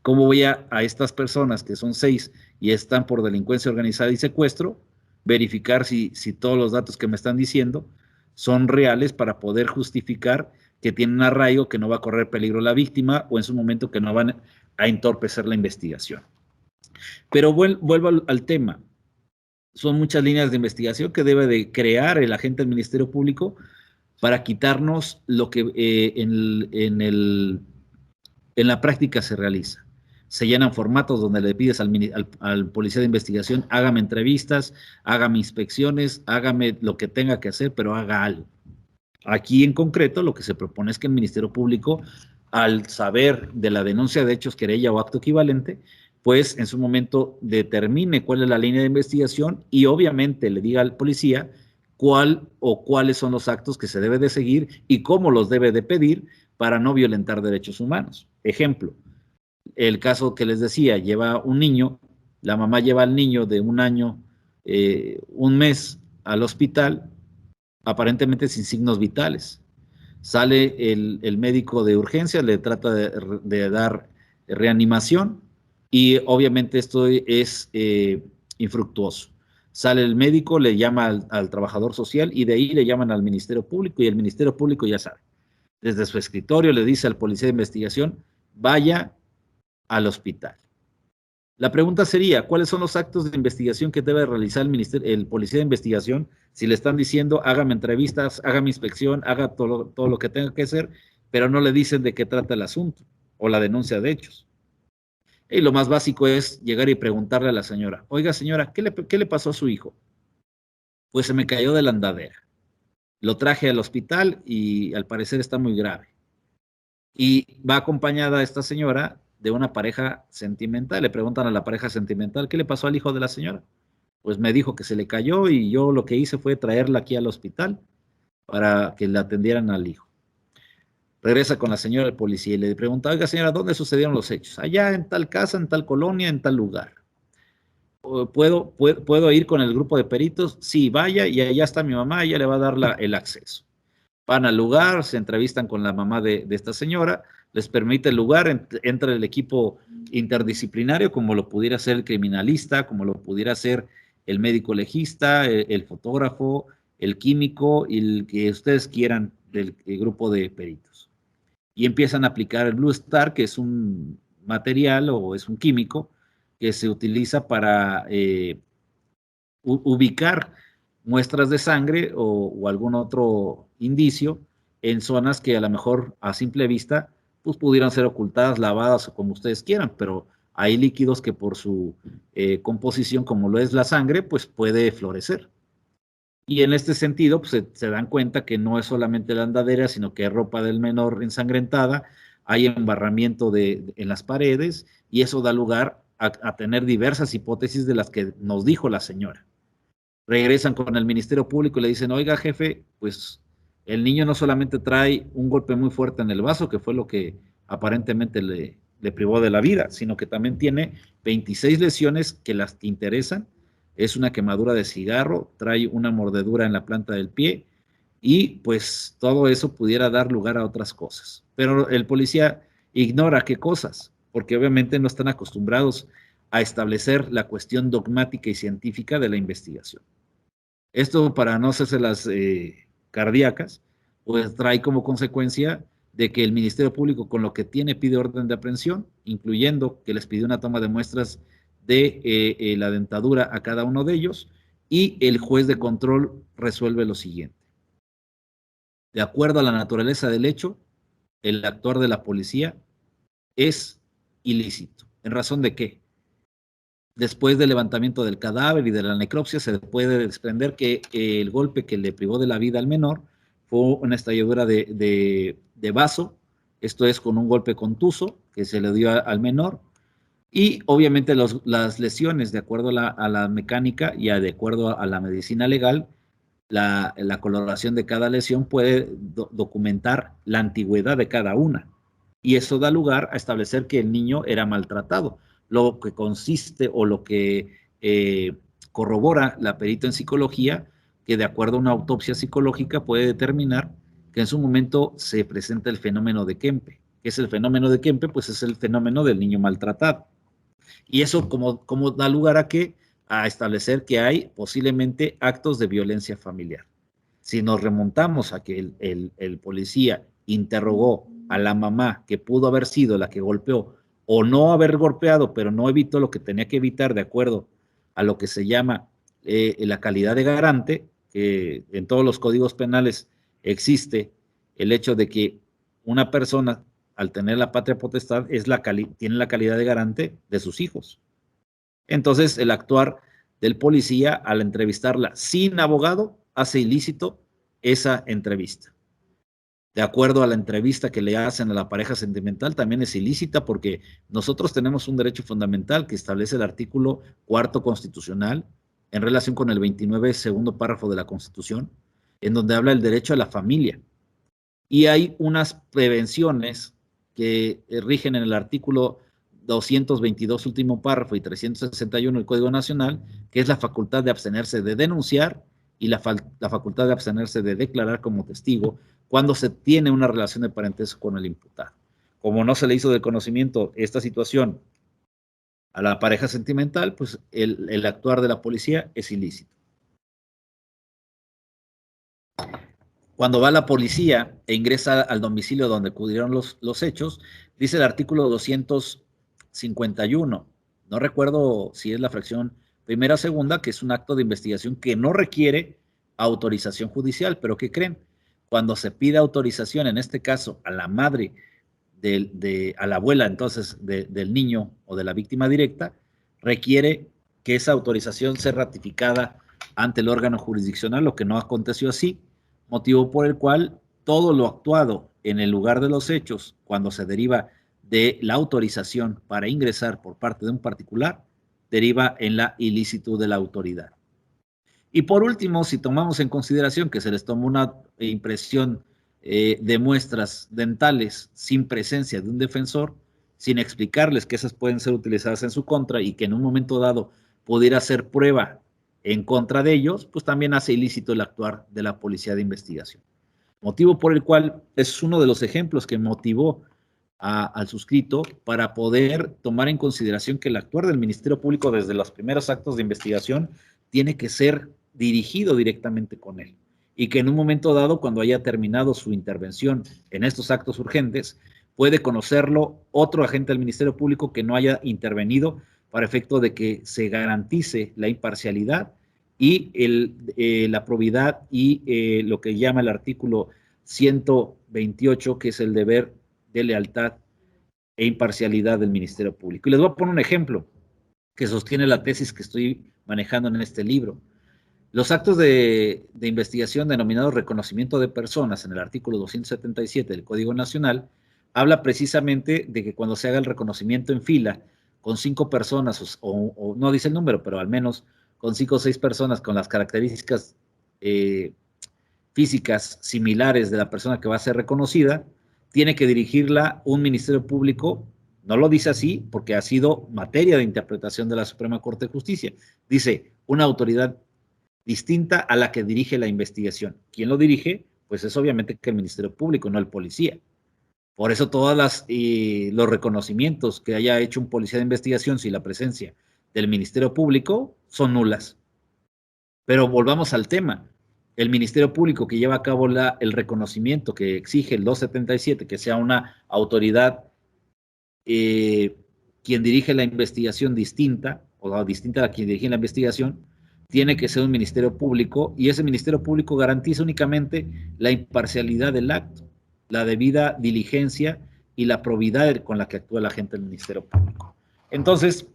cómo voy a estas personas, que son 6 y están por delincuencia organizada y secuestro, verificar si todos los datos que me están diciendo son reales para poder justificar que tienen arraigo, que no va a correr peligro la víctima o en su momento que no van a entorpecer la investigación. Pero vuelvo al tema. Son muchas líneas de investigación que debe de crear el agente del Ministerio Público para quitarnos lo que en la práctica se realiza. Se llenan formatos donde le pides al policía de investigación, hágame entrevistas, hágame inspecciones, hágame lo que tenga que hacer, pero haga algo. Aquí en concreto lo que se propone es que el Ministerio Público, al saber de la denuncia de hechos, querella o acto equivalente, pues en su momento determine cuál es la línea de investigación y obviamente le diga al policía cuál o cuáles son los actos que se debe de seguir y cómo los debe de pedir para no violentar derechos humanos. Ejemplo, el caso que les decía, lleva un niño, la mamá lleva al niño de 1 año, 1 mes al hospital, aparentemente sin signos vitales. Sale el médico de urgencia, le trata de dar reanimación y obviamente esto es infructuoso. Sale el médico, le llama al trabajador social y de ahí le llaman al Ministerio Público y el Ministerio Público ya sabe. Desde su escritorio le dice al policía de investigación, vaya al hospital. La pregunta sería, ¿cuáles son los actos de investigación que debe realizar el policía de investigación si le están diciendo, hágame entrevistas, hágame inspección, haga todo lo que tenga que hacer, pero no le dicen de qué trata el asunto o la denuncia de hechos? Y lo más básico es llegar y preguntarle a la señora, oiga señora, ¿qué le pasó a su hijo? Pues se me cayó de la andadera. Lo traje al hospital y al parecer está muy grave. Y va acompañada esta señora de una pareja sentimental. Le preguntan a la pareja sentimental, ¿qué le pasó al hijo de la señora? Pues me dijo que se le cayó y yo lo que hice fue traerla aquí al hospital para que le atendieran al hijo. Regresa con la señora del policía y le pregunta, oiga señora, ¿dónde sucedieron los hechos? Allá en tal casa, en tal colonia, en tal lugar. ¿Puedo ir con el grupo de peritos? Sí, vaya y allá está mi mamá, ella le va a dar el acceso. Van al lugar, se entrevistan con la mamá de esta señora, les permite el lugar, entra el equipo interdisciplinario, como lo pudiera ser el criminalista, como lo pudiera ser el médico legista, el fotógrafo, el químico y el que ustedes quieran del grupo de peritos. Y empiezan a aplicar el Blue Star, que es un material o es un químico que se utiliza para ubicar muestras de sangre o algún otro indicio en zonas que a lo mejor a simple vista pues pudieran ser ocultadas, lavadas o como ustedes quieran, pero hay líquidos que por su composición, como lo es la sangre, pues puede florecer. Y en este sentido, pues se dan cuenta que no es solamente la andadera, sino que hay ropa del menor ensangrentada, hay embarramiento en las paredes, y eso da lugar a tener diversas hipótesis de las que nos dijo la señora. Regresan con el Ministerio Público y le dicen, oiga, jefe, pues el niño no solamente trae un golpe muy fuerte en el vaso, que fue lo que aparentemente le privó de la vida, sino que también tiene 26 lesiones que las que interesan. Es una quemadura de cigarro, trae una mordedura en la planta del pie y pues todo eso pudiera dar lugar a otras cosas. Pero el policía ignora qué cosas, porque obviamente no están acostumbrados a establecer la cuestión dogmática y científica de la investigación. Esto, para no hacerse las cardíacas, pues trae como consecuencia de que el Ministerio Público, con lo que tiene, pide orden de aprehensión, incluyendo que les pidió una toma de muestras de la dentadura a cada uno de ellos, y el juez de control resuelve lo siguiente. De acuerdo a la naturaleza del hecho, el actuar de la policía es ilícito. ¿En razón de qué? Después del levantamiento del cadáver y de la necropsia, se puede desprender que el golpe que le privó de la vida al menor fue una estalladura de vaso, esto es con un golpe contuso que se le dio al menor, y obviamente las lesiones, de acuerdo a la mecánica y de acuerdo a la medicina legal, la coloración de cada lesión puede documentar la antigüedad de cada una. Y eso da lugar a establecer que el niño era maltratado, lo que consiste o lo que corrobora la perito en psicología, que de acuerdo a una autopsia psicológica puede determinar que en su momento se presenta el fenómeno de Kempe. ¿Qué es el fenómeno de Kempe? Pues es el fenómeno del niño maltratado. Y eso como da lugar a qué? A establecer que hay posiblemente actos de violencia familiar. Si nos remontamos a que el policía interrogó a la mamá, que pudo haber sido la que golpeó, o no haber golpeado, pero no evitó lo que tenía que evitar de acuerdo a lo que se llama la calidad de garante, que en todos los códigos penales existe el hecho de que una persona, al tener la patria potestad, tiene la calidad de garante de sus hijos. Entonces, el actuar del policía al entrevistarla sin abogado hace ilícito esa entrevista. de acuerdo a la entrevista que le hacen a la pareja sentimental, también es ilícita porque nosotros tenemos un derecho fundamental que establece el artículo 4º constitucional en relación con el 29 segundo párrafo de la Constitución, en donde habla el derecho a la familia. Y hay unas prevenciones que rigen en el artículo 222 último párrafo y 361 del Código Nacional, que es la facultad de abstenerse de denunciar y la facultad de abstenerse de declarar como testigo cuando se tiene una relación de parentesco con el imputado. Como no se le hizo de conocimiento esta situación a la pareja sentimental, pues el actuar de la policía es ilícito. Cuando va la policía e ingresa al domicilio donde ocurrieron los hechos, dice el artículo 251, no recuerdo si es la fracción primera o segunda, que es un acto de investigación que no requiere autorización judicial, pero ¿qué creen? Cuando se pide autorización, en este caso a la madre, a la abuela entonces del niño o de la víctima directa, requiere que esa autorización sea ratificada ante el órgano jurisdiccional, lo que no aconteció así, motivo por el cual todo lo actuado en el lugar de los hechos, cuando se deriva de la autorización para ingresar por parte de un particular, deriva en la ilicitud de la autoridad. Y por último, si tomamos en consideración que se les tomó una impresión de muestras dentales sin presencia de un defensor, sin explicarles que esas pueden ser utilizadas en su contra y que en un momento dado pudiera ser prueba en contra de ellos, pues también hace ilícito el actuar de la policía de investigación. Motivo por el cual es uno de los ejemplos que motivó al suscrito para poder tomar en consideración que el actuar del Ministerio Público desde los primeros actos de investigación tiene que ser dirigido directamente con él y que en un momento dado, cuando haya terminado su intervención en estos actos urgentes, puede conocerlo otro agente del Ministerio Público que no haya intervenido para efecto de que se garantice la imparcialidad y la probidad y lo que llama el artículo 128, que es el deber de lealtad e imparcialidad del Ministerio Público. Y les voy a poner un ejemplo que sostiene la tesis que estoy manejando en este libro. Los actos de investigación denominados reconocimiento de personas en el artículo 277 del Código Nacional habla precisamente de que cuando se haga el reconocimiento en fila con 5 personas, o no dice el número, pero al menos con 5 o 6 personas con las características físicas similares de la persona que va a ser reconocida, tiene que dirigirla un Ministerio Público. No lo dice así porque ha sido materia de interpretación de la Suprema Corte de Justicia. Dice una autoridad distinta a la que dirige la investigación. ¿Quién lo dirige? Pues es obviamente que el Ministerio Público, no el policía. Por eso todos los reconocimientos que haya hecho un policía de investigación sin la presencia del Ministerio Público son nulas. Pero volvamos al tema. El Ministerio Público que lleva a cabo el reconocimiento que exige el 277, que sea una autoridad quien dirige la investigación distinta, o distinta a quien dirige la investigación, tiene que ser un Ministerio Público, y ese Ministerio Público garantiza únicamente la imparcialidad del acto, la debida diligencia y la probidad con la que actúa la gente del Ministerio Público. Entonces,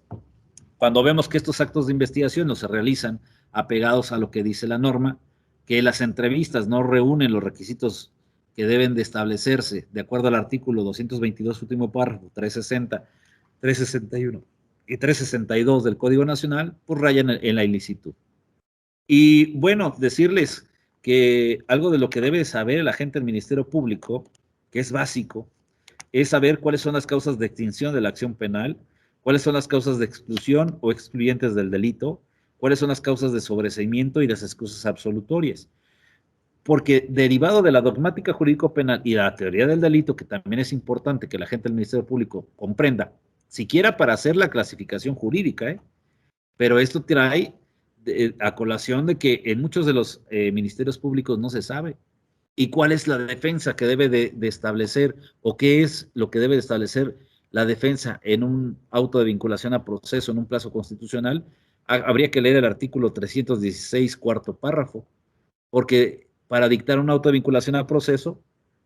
cuando vemos que estos actos de investigación no se realizan apegados a lo que dice la norma, que las entrevistas no reúnen los requisitos que deben de establecerse de acuerdo al artículo 222, último párrafo, 360, 361 y 362 del Código Nacional, pues rayan en la ilicitud. Y bueno, decirles que algo de lo que debe saber la gente del Ministerio Público, que es básico, es saber cuáles son las causas de extinción de la acción penal, cuáles son las causas de exclusión o excluyentes del delito, cuáles son las causas de sobreseimiento y las excusas absolutorias. Porque derivado de la dogmática jurídico-penal y de la teoría del delito, que también es importante que la gente del Ministerio Público comprenda, siquiera para hacer la clasificación jurídica, pero esto trae a colación de que en muchos de los ministerios públicos no se sabe. ¿Y cuál es la defensa que debe de establecer o qué es lo que debe de establecer la defensa en un auto de vinculación a proceso en un plazo constitucional? Habría que leer el artículo 316, cuarto párrafo, porque para dictar un auto de vinculación a proceso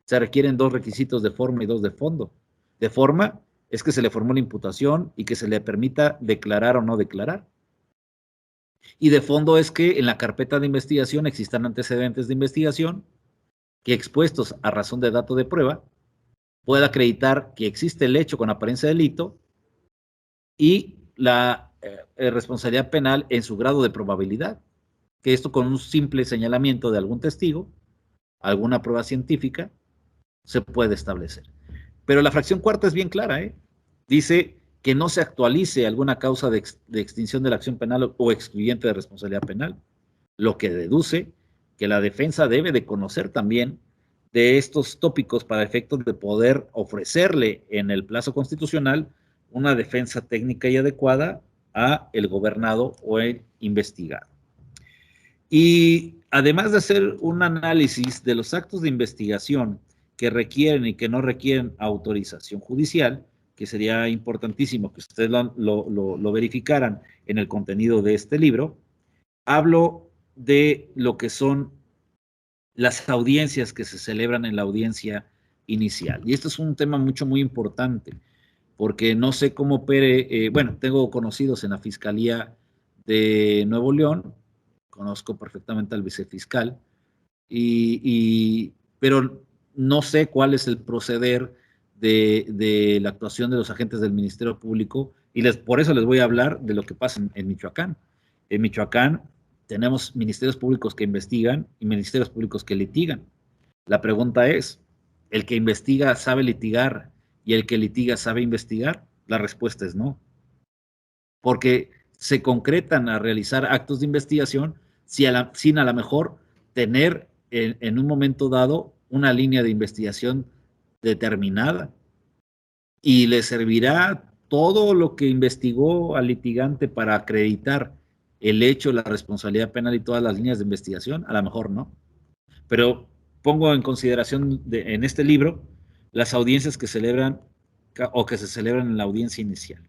se requieren 2 requisitos de forma y 2 de fondo. De forma es que se le formó la imputación y que se le permita declarar o no declarar. Y de fondo es que en la carpeta de investigación existan antecedentes de investigación que expuestos a razón de dato de prueba pueda acreditar que existe el hecho con apariencia de delito y la responsabilidad penal en su grado de probabilidad, que esto con un simple señalamiento de algún testigo, alguna prueba científica, se puede establecer. Pero la fracción cuarta es bien clara, ¿eh? Dice que no se actualice alguna causa de extinción de la acción penal o excluyente de responsabilidad penal, lo que deduce que la defensa debe de conocer también de estos tópicos para efectos de poder ofrecerle en el plazo constitucional una defensa técnica y adecuada a el gobernado o el investigado. Y además de hacer un análisis de los actos de investigación que requieren y que no requieren autorización judicial, que sería importantísimo que ustedes lo verificaran en el contenido de este libro, hablo de lo que son las audiencias que se celebran en la audiencia inicial. Y esto es un tema muy importante, porque no sé cómo opere, bueno, tengo conocidos en la Fiscalía de Nuevo León, conozco perfectamente al vicefiscal, pero no sé cuál es el proceder de la actuación de los agentes del Ministerio Público, y por eso les voy a hablar de lo que pasa en Michoacán. En Michoacán tenemos ministerios públicos que investigan y ministerios públicos que litigan. La pregunta es, ¿el que investiga sabe litigar y el que litiga sabe investigar? La respuesta es no, porque se concretan a realizar actos de investigación sin a lo mejor tener en un momento dado una línea de investigación determinada, y le servirá todo lo que investigó al litigante para acreditar el hecho, la responsabilidad penal y todas las líneas de investigación. A lo mejor no, pero pongo en consideración en este libro las audiencias que celebran o que se celebran en la audiencia inicial.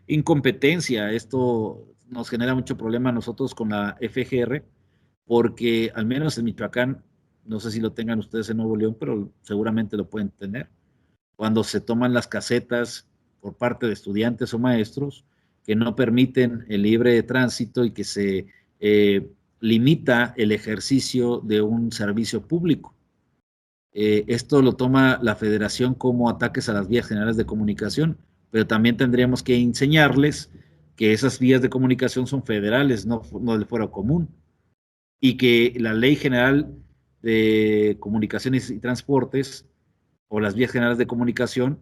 Incompetencia, esto nos genera mucho problema a nosotros con la FGR, porque al menos en Michoacán, no sé si lo tengan ustedes en Nuevo León, pero seguramente lo pueden tener, cuando se toman las casetas por parte de estudiantes o maestros que no permiten el libre tránsito y que se limita el ejercicio de un servicio público. Esto lo toma la Federación como ataques a las vías generales de comunicación, pero también tendríamos que enseñarles que esas vías de comunicación son federales, no del fuero común, y que la Ley General de Comunicaciones y Transportes o las vías generales de comunicación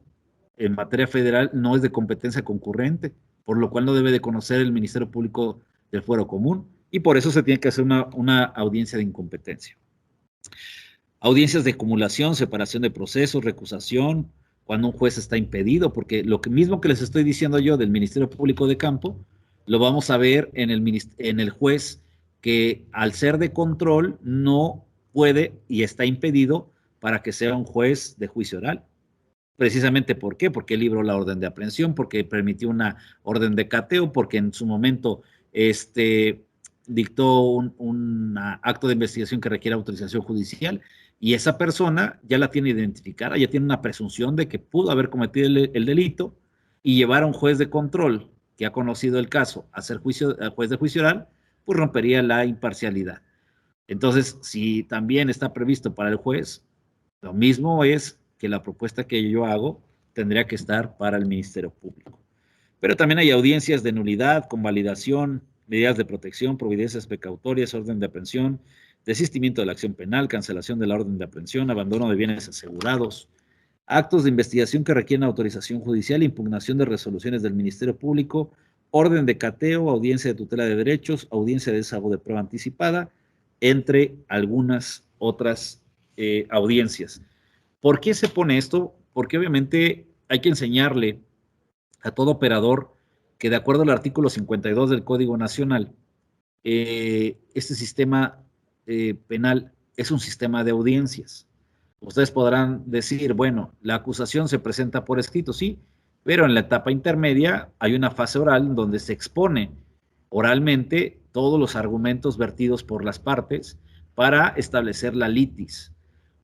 en materia federal no es de competencia concurrente, por lo cual no debe de conocer el Ministerio Público del fuero común, y por eso se tiene que hacer una audiencia de incompetencia. Audiencias de acumulación, separación de procesos, recusación, cuando un juez está impedido, porque lo mismo que les estoy diciendo yo del Ministerio Público de Campo, lo vamos a ver en el juez que al ser de control no puede y está impedido para que sea un juez de juicio oral. Precisamente, ¿por qué? Porque libró la orden de aprehensión, porque permitió una orden de cateo, porque en su momento dictó un acto de investigación que requiere autorización judicial, y esa persona ya la tiene identificada, ya tiene una presunción de que pudo haber cometido el delito, y llevar a un juez de control que ha conocido el caso a ser juez de juicio oral, pues rompería la imparcialidad. Entonces, si también está previsto para el juez, lo mismo es que la propuesta que yo hago tendría que estar para el Ministerio Público. Pero también hay audiencias de nulidad, convalidación, medidas de protección, providencias precautorias, orden de aprehensión, desistimiento de la acción penal, cancelación de la orden de aprehensión, abandono de bienes asegurados, actos de investigación que requieren autorización judicial, impugnación de resoluciones del Ministerio Público, orden de cateo, audiencia de tutela de derechos, audiencia de desahogo de prueba anticipada, entre algunas otras audiencias. ¿Por qué se pone esto? Porque obviamente hay que enseñarle a todo operador que, de acuerdo al artículo 52 del Código Nacional, este sistema penal es un sistema de audiencias. Ustedes podrán decir, bueno, la acusación se presenta por escrito, sí, pero en la etapa intermedia hay una fase oral donde se expone oralmente todos los argumentos vertidos por las partes para establecer la litis.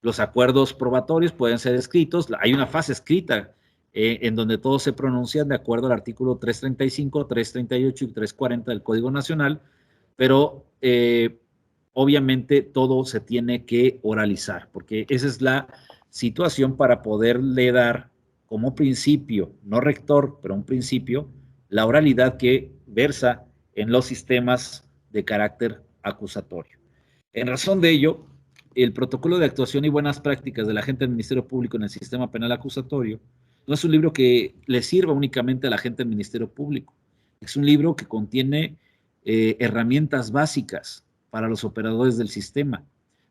Los acuerdos probatorios pueden ser escritos, hay una fase escrita en donde todos se pronuncian de acuerdo al artículo 335, 338 y 340 del Código Nacional, pero obviamente todo se tiene que oralizar, porque esa es la situación para poderle dar como principio, no rector, pero un principio, la oralidad que versa en los sistemas de carácter acusatorio. En razón de ello, el protocolo de actuación y buenas prácticas de la agente del Ministerio Público en el sistema penal acusatorio no es un libro que le sirva únicamente a la gente del Ministerio Público. Es un libro que contiene herramientas básicas para los operadores del sistema,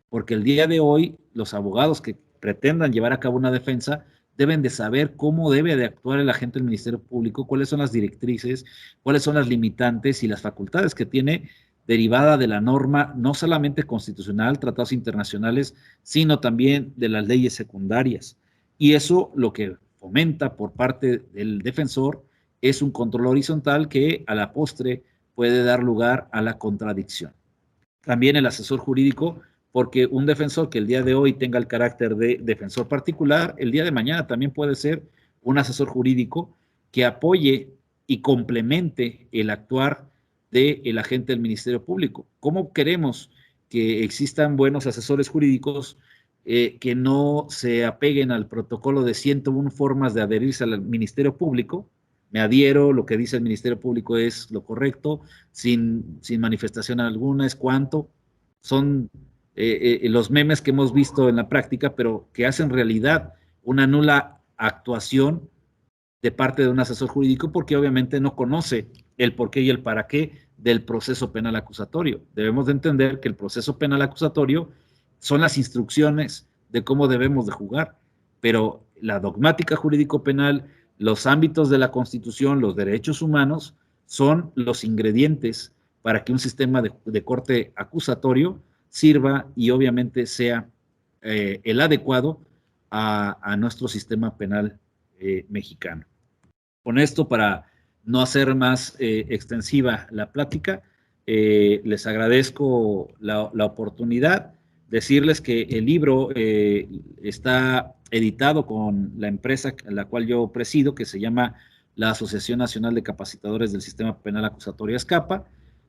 porque el día de hoy los abogados que pretendan llevar a cabo una defensa deben de saber cómo debe de actuar el agente del Ministerio Público, cuáles son las directrices, cuáles son las limitantes y las facultades que tiene derivada de la norma, no solamente constitucional, tratados internacionales, sino también de las leyes secundarias. Y eso lo que fomenta por parte del defensor es un control horizontal que a la postre puede dar lugar a la contradicción. También el asesor jurídico, porque un defensor que el día de hoy tenga el carácter de defensor particular, el día de mañana también puede ser un asesor jurídico que apoye y complemente el actuar del agente del Ministerio Público. ¿Cómo queremos que existan buenos asesores jurídicos que no se apeguen al protocolo de 101 formas de adherirse al Ministerio Público? Me adhiero, lo que dice el Ministerio Público es lo correcto, sin manifestación alguna, es cuanto. Son los memes que hemos visto en la práctica, pero que hacen realidad una nula actuación de parte de un asesor jurídico porque obviamente no conoce el por qué y el para qué del proceso penal acusatorio. Debemos de entender que el proceso penal acusatorio son las instrucciones de cómo debemos de jugar, pero la dogmática jurídico-penal, los ámbitos de la Constitución, los derechos humanos, son los ingredientes para que un sistema de corte acusatorio sirva y obviamente sea el adecuado a nuestro sistema penal mexicano. Con esto, para no hacer más extensiva la plática, les agradezco la oportunidad. Decirles que el libro está editado con la empresa a la cual yo presido, que se llama la Asociación Nacional de Capacitadores del Sistema Penal Acusatorio ASCAPA.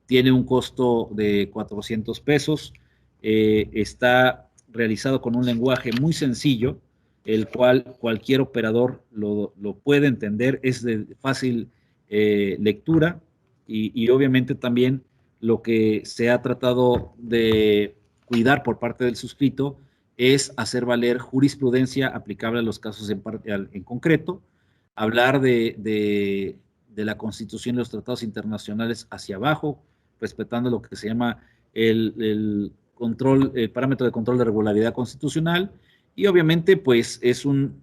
Tiene un costo de 400 pesos. Está realizado con un lenguaje muy sencillo, el cual cualquier operador lo puede entender, es de fácil lectura y obviamente también lo que se ha tratado de cuidar por parte del suscrito es hacer valer jurisprudencia aplicable a los casos en concreto, hablar de la Constitución y los tratados internacionales hacia abajo, respetando lo que se llama el parámetro de control de regularidad constitucional, y obviamente pues es un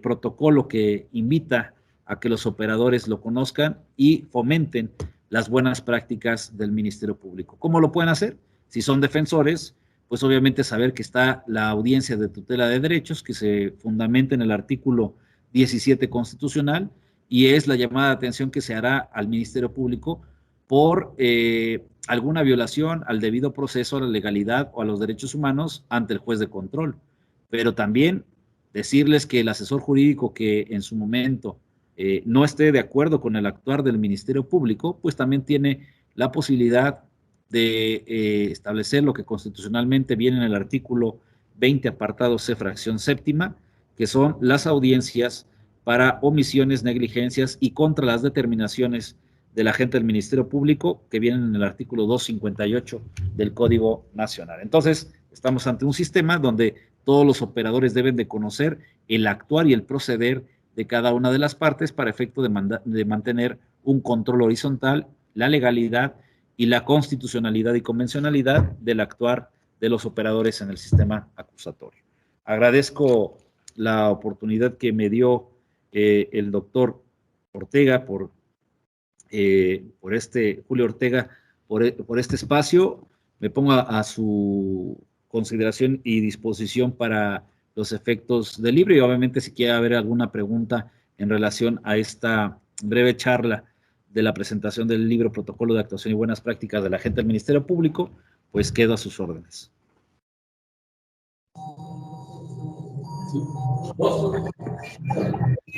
protocolo que invita a que los operadores lo conozcan y fomenten las buenas prácticas del Ministerio Público. ¿Cómo lo pueden hacer? Si son defensores, pues obviamente saber que está la audiencia de tutela de derechos que se fundamenta en el artículo 17 constitucional y es la llamada de atención que se hará al Ministerio Público por alguna violación al debido proceso, a la legalidad o a los derechos humanos ante el juez de control. Pero también decirles que el asesor jurídico que en su momento no esté de acuerdo con el actuar del Ministerio Público, pues también tiene la posibilidad de establecer lo que constitucionalmente viene en el artículo 20, apartado C, fracción séptima, que son las audiencias para omisiones, negligencias y contra las determinaciones del agente del Ministerio Público que vienen en el artículo 258 del Código Nacional. Entonces, estamos ante un sistema donde todos los operadores deben de conocer el actuar y el proceder de cada una de las partes para efecto de mantener un control horizontal, la legalidad y la constitucionalidad y convencionalidad del actuar de los operadores en el sistema acusatorio. Agradezco la oportunidad que me dio el doctor Ortega Julio Ortega, por este espacio. Me pongo a su consideración y disposición para los efectos del libro y obviamente si quiere haber alguna pregunta en relación a esta breve charla de la presentación del libro Protocolo de Actuación y Buenas Prácticas de la Agente del Ministerio Público, pues quedo a sus órdenes. Sí.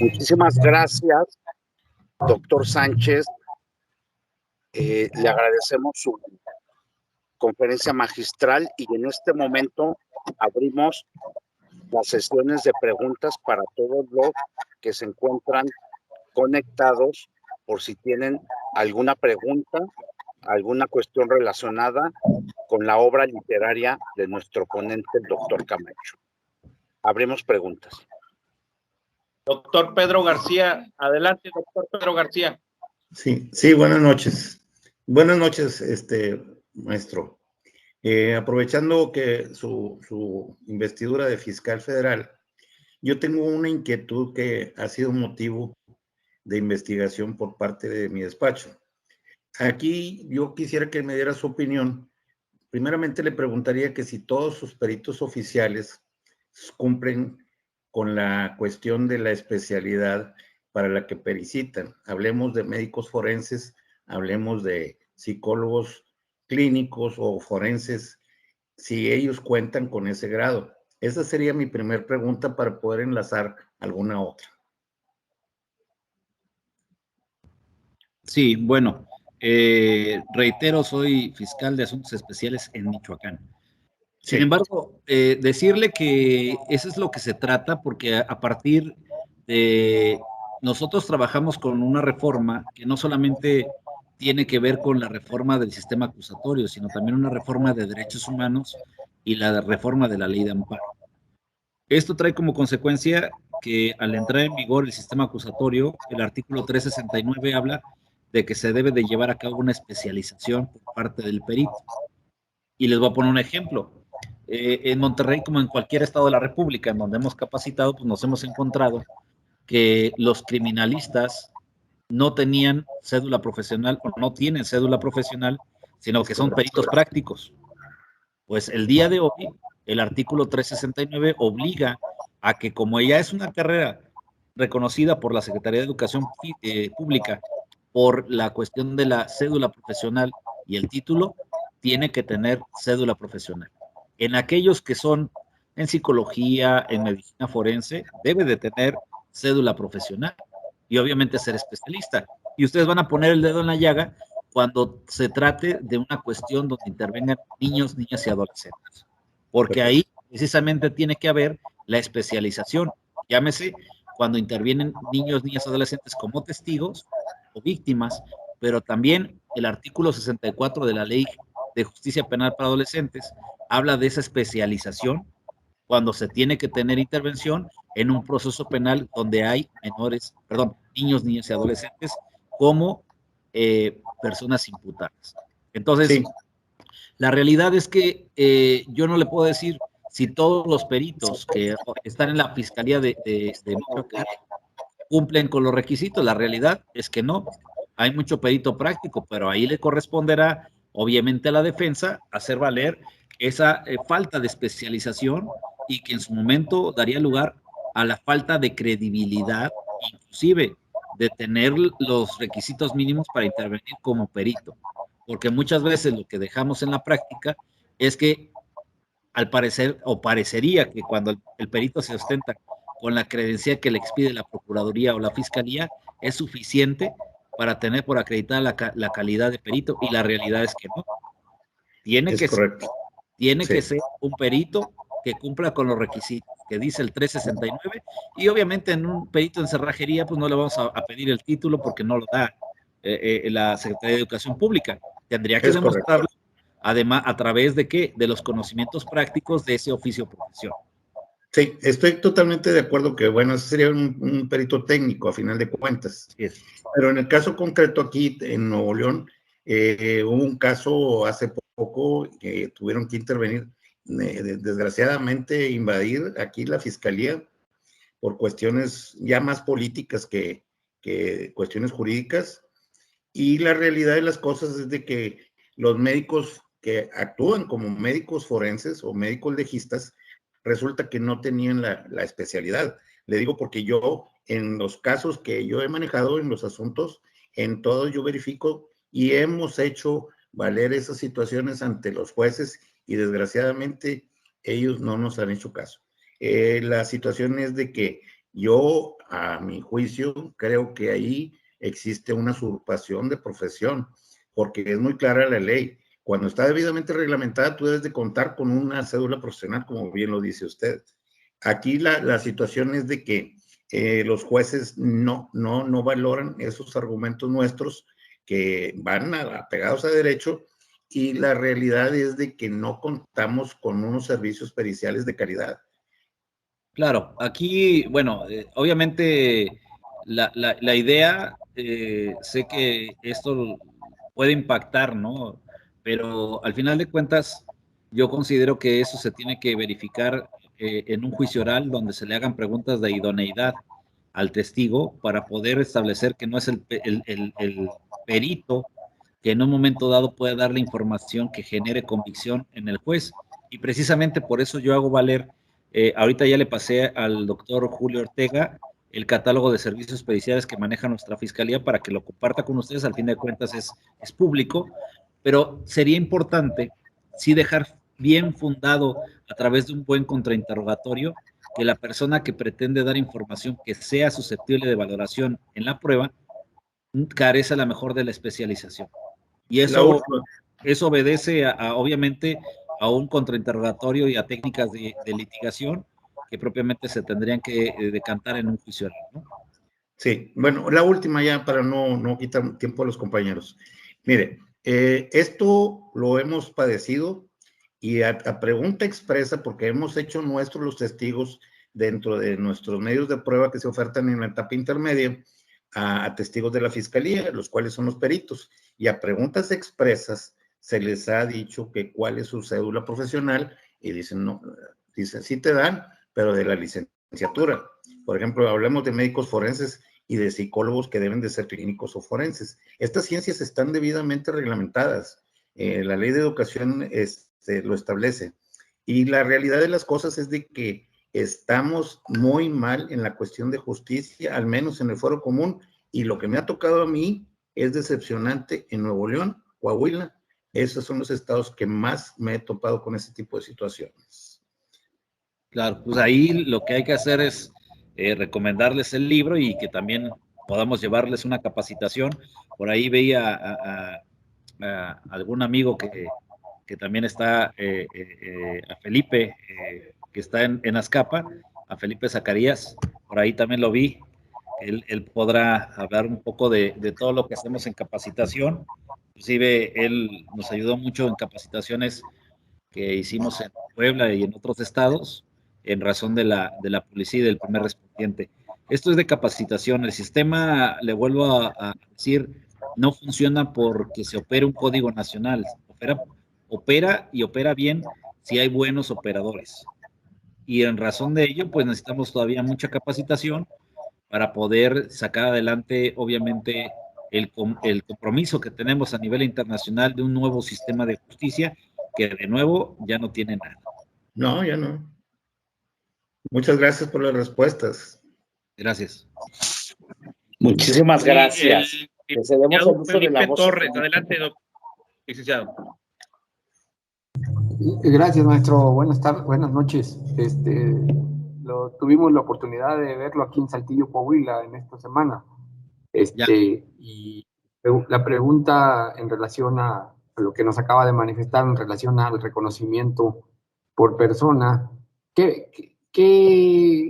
Muchísimas gracias, doctor Sánchez. Le agradecemos conferencia magistral y en este momento abrimos las sesiones de preguntas para todos los que se encuentran conectados por si tienen alguna pregunta, alguna cuestión relacionada con la obra literaria de nuestro ponente, el doctor Camacho. Abrimos preguntas. Doctor Pedro García, adelante, doctor Pedro García. Sí, buenas noches. Buenas noches, maestro. Aprovechando que su investidura de fiscal federal, yo tengo una inquietud que ha sido motivo de investigación por parte de mi despacho. Aquí yo quisiera que me diera su opinión. Primeramente le preguntaría que si todos sus peritos oficiales cumplen con la cuestión de la especialidad para la que pericitan. Hablemos de médicos forenses, hablemos de psicólogos clínicos o forenses, si ellos cuentan con ese grado. Esa sería mi primera pregunta para poder enlazar alguna otra. Sí, bueno, reitero, soy fiscal de asuntos especiales en Michoacán. Sin Sí. embargo, decirle que eso es lo que se trata, porque a partir de nosotros trabajamos con una reforma que no solamente tiene que ver con la reforma del sistema acusatorio, sino también una reforma de derechos humanos y la reforma de la ley de amparo. Esto trae como consecuencia que al entrar en vigor el sistema acusatorio, el artículo 369 habla de que se debe de llevar a cabo una especialización por parte del perito. Y les voy a poner un ejemplo. En Monterrey, como en cualquier estado de la República en donde hemos capacitado, pues nos hemos encontrado que los criminalistas no tenían cédula profesional o no tienen cédula profesional, sino que son peritos prácticos. Pues el día de hoy, el artículo 369 obliga a que, como ya es una carrera reconocida por la Secretaría de Educación Pública por la cuestión de la cédula profesional y el título, tiene que tener cédula profesional. En aquellos que son en psicología, en medicina forense, debe de tener cédula profesional y obviamente ser especialista. Y ustedes van a poner el dedo en la llaga cuando se trate de una cuestión donde intervengan niños, niñas y adolescentes. Porque ahí precisamente tiene que haber la especialización. Llámese cuando intervienen niños, niñas, adolescentes como testigos o víctimas, pero también el artículo 64 de la Ley de Justicia Penal para Adolescentes habla de esa especialización cuando se tiene que tener intervención en un proceso penal donde hay niños, niñas y adolescentes como personas imputadas. Entonces, sí, la realidad es que yo no le puedo decir si todos los peritos que están en la Fiscalía de Michoacán cumplen con los requisitos. La realidad es que no. Hay mucho perito práctico, pero ahí le corresponderá, obviamente, a la defensa hacer valer esa falta de especialización y que en su momento daría lugar a la falta de credibilidad, inclusive de tener los requisitos mínimos para intervenir como perito. Porque muchas veces lo que dejamos en la práctica es que al parecer, o parecería que cuando el perito se ostenta con la credencial que le expide la Procuraduría o la Fiscalía, es suficiente para tener por acreditada la calidad de perito, y la realidad es que no. Tiene que ser un perito que cumpla con los requisitos que dice el 369, y obviamente en un perito en cerrajería pues no le vamos a pedir el título porque no lo da la Secretaría de Educación Pública. Tendría que demostrarlo, además, ¿a través de qué? De los conocimientos prácticos de ese oficio o profesión. Sí, estoy totalmente de acuerdo que, bueno, ese sería un perito técnico, a final de cuentas. Sí. Pero en el caso concreto aquí en Nuevo León, hubo un caso hace poco que tuvieron que intervenir, desgraciadamente, invadir aquí la fiscalía por cuestiones ya más políticas que cuestiones jurídicas. Y la realidad de las cosas es de que los médicos que actúan como médicos forenses o médicos legistas, resulta que no tenían la especialidad. Le digo porque yo, en los casos que yo he manejado, en los asuntos, en todos yo verifico y hemos hecho valer esas situaciones ante los jueces y desgraciadamente ellos no nos han hecho caso. La situación es de que yo, a mi juicio, creo que ahí existe una usurpación de profesión, porque es muy clara la ley. Cuando está debidamente reglamentada, tú debes de contar con una cédula profesional, como bien lo dice usted. Aquí la situación es de que los jueces no valoran esos argumentos nuestros que van apegados a derecho, y la realidad es de que no contamos con unos servicios periciales de calidad. Claro, aquí, bueno, obviamente la idea, sé que esto puede impactar, ¿no? Pero al final de cuentas, yo considero que eso se tiene que verificar en un juicio oral donde se le hagan preguntas de idoneidad al testigo para poder establecer que no es el perito que en un momento dado puede dar la información que genere convicción en el juez. Y precisamente por eso yo hago valer, ahorita ya le pasé al doctor Julio Ortega el catálogo de servicios periciales que maneja nuestra fiscalía para que lo comparta con ustedes. Al fin de cuentas es público, pero sería importante sí dejar bien fundado a través de un buen contrainterrogatorio que la persona que pretende dar información que sea susceptible de valoración en la prueba carece a la mejor de la especialización. Y eso obedece obviamente a un contrainterrogatorio y a técnicas de litigación que propiamente se tendrían que decantar en un juicio oral, ¿no? Sí, bueno, la última ya para no quitar tiempo a los compañeros. Mire, esto lo hemos padecido, y a pregunta expresa, porque hemos hecho nuestros los testigos dentro de nuestros medios de prueba que se ofertan en la etapa intermedia a testigos de la fiscalía, los cuales son los peritos, y a preguntas expresas se les ha dicho que cuál es su cédula profesional, y dicen, no, dicen, sí te dan, pero de la licenciatura. Por ejemplo, hablemos de médicos forenses y de psicólogos que deben de ser clínicos o forenses. Estas ciencias están debidamente reglamentadas. La ley de educación lo establece. Y la realidad de las cosas es de que estamos muy mal en la cuestión de justicia, al menos en el Fuero Común, y lo que me ha tocado a mí es decepcionante en Nuevo León, Coahuila. Esos son los estados que más me he topado con ese tipo de situaciones. Claro, pues ahí lo que hay que hacer es recomendarles el libro y que también podamos llevarles una capacitación. Por ahí veía a algún amigo que también está, a Felipe, que está en Azcapa, a Felipe Zacarías, por ahí también lo vi. Él podrá hablar un poco de todo lo que hacemos en capacitación. Inclusive él nos ayudó mucho en capacitaciones que hicimos en Puebla y en otros estados en razón de la policía y del primer respondiente. Esto es de capacitación. El sistema, le vuelvo a decir, no funciona porque se opera un código nacional. Opera bien si hay buenos operadores. Y en razón de ello, pues necesitamos todavía mucha capacitación para poder sacar adelante, obviamente, el compromiso que tenemos a nivel internacional de un nuevo sistema de justicia que de nuevo ya no tiene nada. No, ya no. Muchas gracias por las respuestas. Gracias. Muchísimas gracias. Que cedemos el uso de la voz. Torres, adelante, licenciado. Gracias, maestro. Buenas tardes, buenas noches. Tuvimos la oportunidad de verlo aquí en Saltillo, Coahuila, en esta semana. Y la pregunta en relación a lo que nos acaba de manifestar en relación al reconocimiento por persona, ¿qué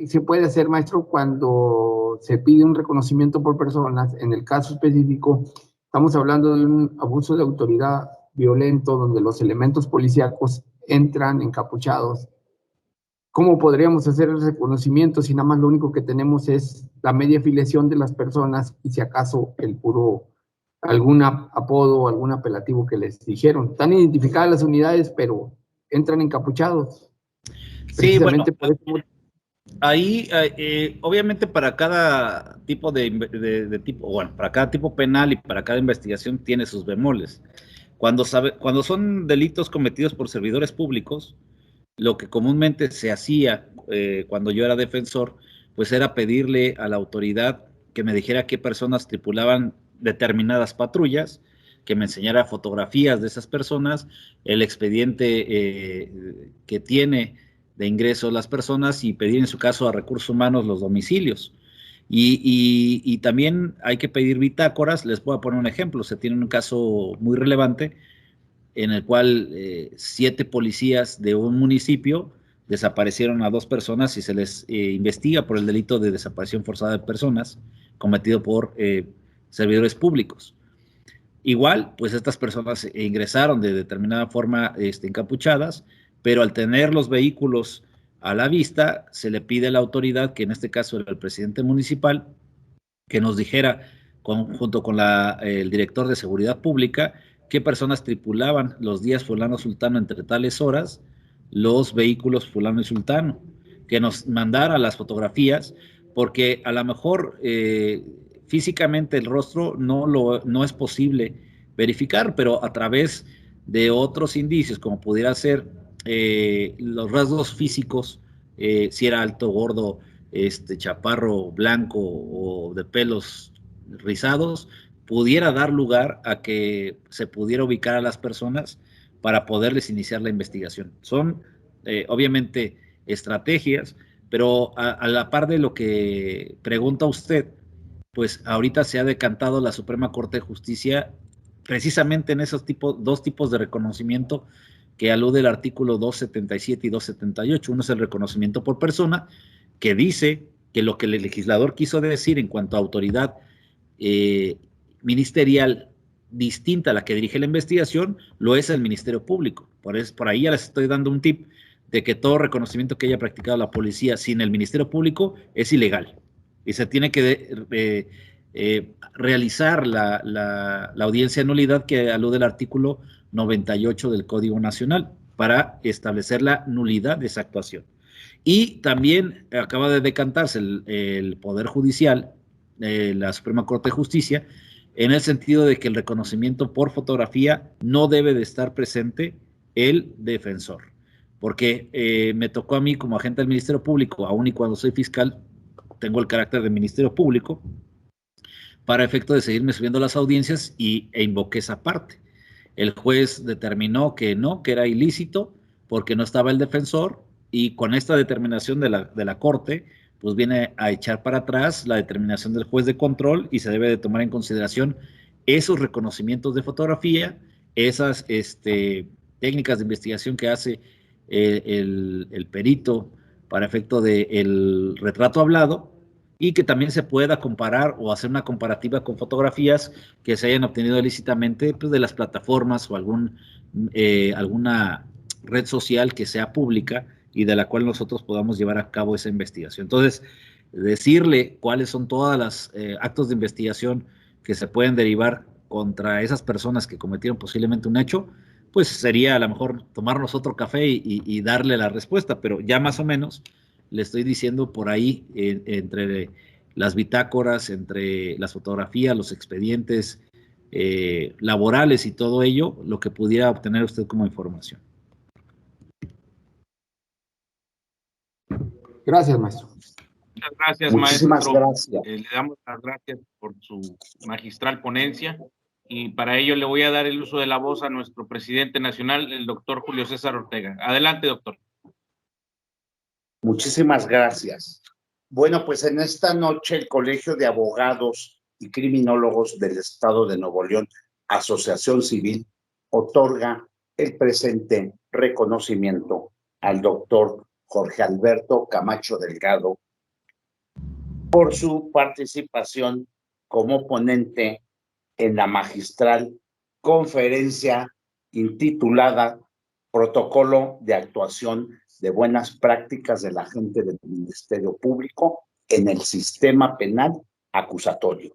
se puede hacer, maestro, cuando se pide un reconocimiento por personas? En el caso específico, estamos hablando de un abuso de autoridad violento donde los elementos policíacos entran encapuchados. ¿Cómo podríamos hacer el reconocimiento si nada más lo único que tenemos es la media afiliación de las personas y si acaso algún apodo o algún apelativo que les dijeron? Están identificadas las unidades, pero entran encapuchados. Sí, bueno, ahí obviamente para cada tipo para cada tipo penal y para cada investigación tiene sus bemoles. Cuando son delitos cometidos por servidores públicos, lo que comúnmente se hacía cuando yo era defensor, pues era pedirle a la autoridad que me dijera qué personas tripulaban determinadas patrullas, que me enseñara fotografías de esas personas, el expediente que tiene de ingreso las personas y pedir en su caso a recursos humanos los domicilios. Y también hay que pedir bitácoras. Les voy a poner un ejemplo. Se tiene un caso muy relevante en el cual 7 policías de un municipio desaparecieron a 2 personas y se les investiga por el delito de desaparición forzada de personas cometido por servidores públicos. Igual, pues estas personas ingresaron de determinada forma encapuchadas, pero al tener los vehículos a la vista, se le pide a la autoridad, que en este caso era el presidente municipal, que nos dijera, junto con el director de seguridad pública, qué personas tripulaban los días fulano sultano entre tales horas los vehículos fulano y sultano, que nos mandara las fotografías, porque a lo mejor físicamente el rostro no es posible verificar, pero a través de otros indicios, como pudiera ser los rasgos físicos, si era alto, gordo, chaparro, blanco o de pelos rizados, pudiera dar lugar a que se pudiera ubicar a las personas para poderles iniciar la investigación. Son obviamente estrategias, pero a la par de lo que pregunta usted, pues ahorita se ha decantado la Suprema Corte de Justicia precisamente en esos dos tipos de reconocimiento que alude el artículo 277 y 278. Uno es el reconocimiento por persona, que dice que lo que el legislador quiso decir en cuanto a autoridad ministerial distinta a la que dirige la investigación, lo es el Ministerio Público. Por ahí ya les estoy dando un tip de que todo reconocimiento que haya practicado la policía sin el Ministerio Público es ilegal y se tiene que realizar la audiencia de nulidad que alude el artículo 98 del Código Nacional para establecer la nulidad de esa actuación. Y también acaba de decantarse el Poder Judicial, la Suprema Corte de Justicia, en el sentido de que el reconocimiento por fotografía no debe de estar presente el defensor, porque me tocó a mí como agente del Ministerio Público, aun y cuando soy fiscal, tengo el carácter de Ministerio Público, para efecto de seguirme subiendo las audiencias e invoqué esa parte. El juez determinó que no, que era ilícito, porque no estaba el defensor, y con esta determinación de la Corte, pues viene a echar para atrás la determinación del juez de control y se debe de tomar en consideración esos reconocimientos de fotografía, esas técnicas de investigación que hace el perito para efecto del retrato hablado, y que también se pueda comparar o hacer una comparativa con fotografías que se hayan obtenido ilícitamente, pues, de las plataformas o alguna red social que sea pública y de la cual nosotros podamos llevar a cabo esa investigación. Entonces, decirle cuáles son todas las actos de investigación que se pueden derivar contra esas personas que cometieron posiblemente un hecho, pues sería a lo mejor tomarnos otro café y darle la respuesta, pero ya más o menos le estoy diciendo por ahí, entre las bitácoras, entre las fotografías, los expedientes laborales y todo ello, lo que pudiera obtener usted como información. Gracias, maestro. Muchas gracias, Muchísimas maestro. gracias. Le damos las gracias por su magistral ponencia y para ello le voy a dar el uso de la voz a nuestro presidente nacional, el doctor Julio César Ortega. Adelante, doctor. Muchísimas gracias. Bueno, pues en esta noche el Colegio de Abogados y Criminólogos del Estado de Nuevo León, Asociación Civil, otorga el presente reconocimiento al doctor Jorge Alberto Camacho Delgado por su participación como ponente en la magistral conferencia intitulada Protocolo de Actuación de Buenas Prácticas del Agente del Ministerio Público en el Sistema Penal Acusatorio,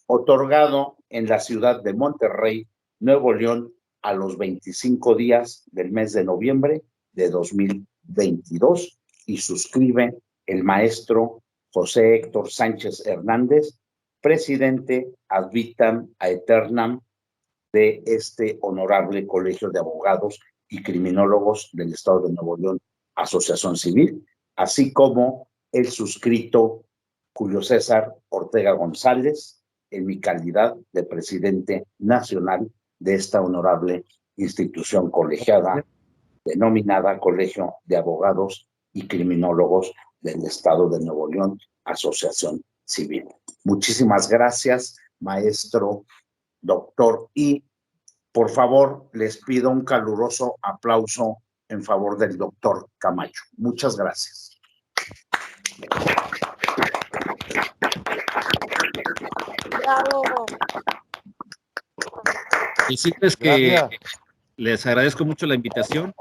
otorgado en la ciudad de Monterrey, Nuevo León, a los 25 días del mes de noviembre de 2022, y suscribe el maestro José Héctor Sánchez Hernández, presidente ad vitam aeternam de este honorable Colegio de Abogados y Criminólogos del Estado de Nuevo León, Asociación Civil, así como el suscrito Julio César Ortega González, en mi calidad de presidente nacional de esta honorable institución colegiada denominada Colegio de Abogados y Criminólogos del Estado de Nuevo León, Asociación Civil. Muchísimas gracias, maestro, doctor, y por favor, les pido un caluroso aplauso en favor del doctor Camacho. Muchas gracias. Bravo. Decirles que les agradezco mucho la invitación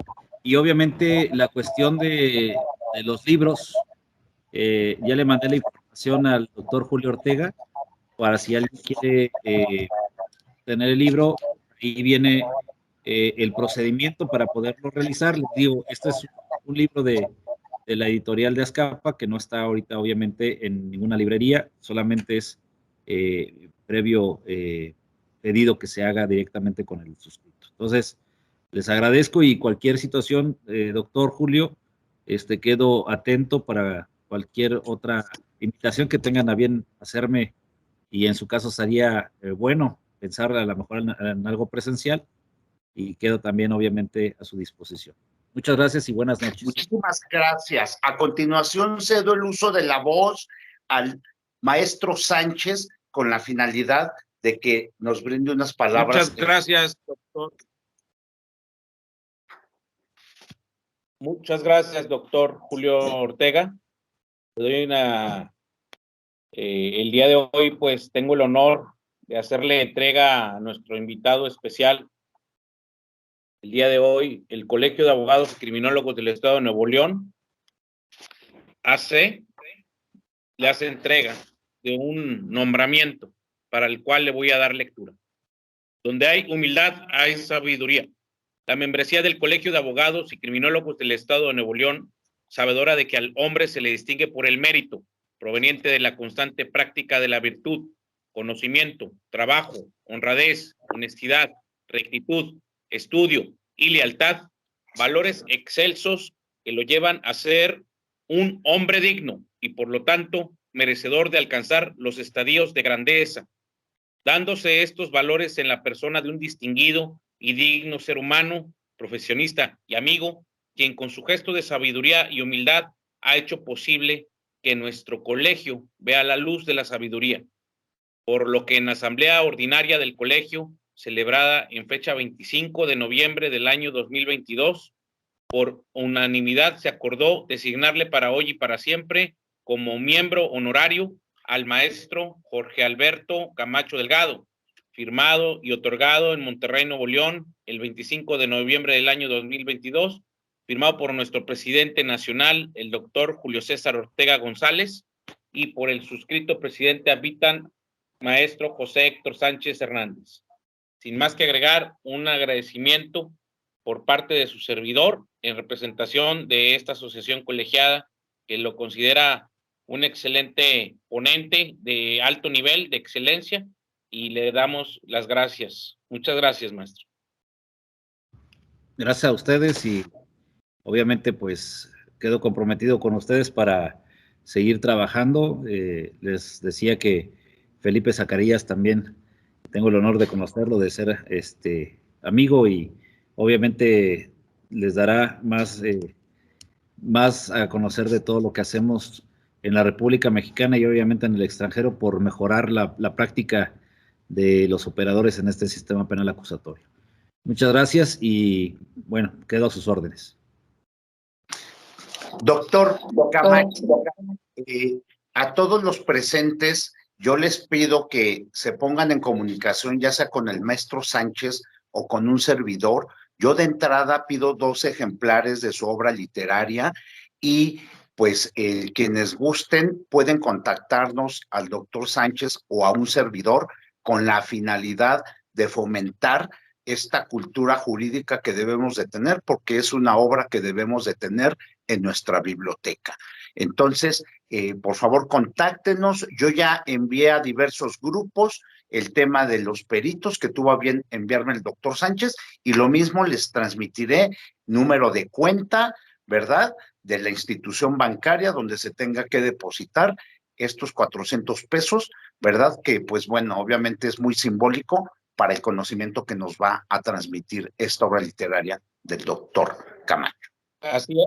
y obviamente la cuestión de los libros, ya le mandé la información al doctor Julio Ortega para si alguien quiere tener el libro, ahí viene el procedimiento para poderlo realizar. Les digo, este es un libro de la editorial de Azcapa, que no está ahorita obviamente en ninguna librería, solamente es previo pedido que se haga directamente con el suscrito. Entonces, les agradezco y cualquier situación, doctor Julio, quedo atento para cualquier otra invitación que tengan a bien hacerme, y en su caso sería bueno pensar a lo mejor en algo presencial, y quedo también obviamente a su disposición. Muchas gracias y buenas noches. Muchísimas gracias. A continuación cedo el uso de la voz al maestro Sánchez con la finalidad de que nos brinde unas palabras. Muchas gracias, doctor. Muchas gracias, doctor Julio Ortega. Le doy el día de hoy, pues, tengo el honor de hacerle entrega a nuestro invitado especial. El día de hoy, el Colegio de Abogados y Criminólogos del Estado de Nuevo León le hace entrega de un nombramiento para el cual le voy a dar lectura. Donde hay humildad, hay sabiduría. La membresía del Colegio de Abogados y Criminólogos del Estado de Nuevo León, sabedora de que al hombre se le distingue por el mérito, proveniente de la constante práctica de la virtud, conocimiento, trabajo, honradez, honestidad, rectitud, estudio y lealtad, valores excelsos que lo llevan a ser un hombre digno y por lo tanto merecedor de alcanzar los estadios de grandeza, dándose estos valores en la persona de un distinguido y digno ser humano, profesionista y amigo, quien con su gesto de sabiduría y humildad ha hecho posible que nuestro colegio vea la luz de la sabiduría, por lo que en la asamblea ordinaria del colegio, celebrada en fecha 25 de noviembre del año 2022, por unanimidad se acordó designarle para hoy y para siempre como miembro honorario al maestro Jorge Alberto Camacho Delgado, firmado y otorgado en Monterrey, Nuevo León, el 25 de noviembre del año 2022, firmado por nuestro presidente nacional, el doctor Julio César Ortega González, y por el suscrito presidente habitan maestro José Héctor Sánchez Hernández. Sin más que agregar, un agradecimiento por parte de su servidor en representación de esta asociación colegiada, que lo considera un excelente ponente de alto nivel, de excelencia, y le damos las gracias. Muchas gracias, maestro. Gracias a ustedes y obviamente pues quedo comprometido con ustedes para seguir trabajando. Les decía que Felipe Zacarías también tengo el honor de conocerlo, de ser amigo, y obviamente les dará más a conocer de todo lo que hacemos en la República Mexicana y obviamente en el extranjero por mejorar la práctica de los operadores en este sistema penal acusatorio. Muchas gracias y bueno, quedo a sus órdenes. Doctor Camacho, a todos los presentes, yo les pido que se pongan en comunicación, ya sea con el maestro Sánchez o con un servidor. Yo de entrada pido 2 ejemplares de su obra literaria y pues quienes gusten pueden contactarnos al doctor Sánchez o a un servidor con la finalidad de fomentar esta cultura jurídica que debemos de tener, porque es una obra que debemos de tener en nuestra biblioteca. Entonces, por favor, contáctenos. Yo ya envié a diversos grupos el tema de los peritos que tuvo a bien enviarme el doctor Sánchez, y lo mismo les transmitiré número de cuenta, ¿verdad?, de la institución bancaria donde se tenga que depositar estos 400 pesos, ¿verdad?, que pues bueno, obviamente es muy simbólico para el conocimiento que nos va a transmitir esta obra literaria del doctor Camacho.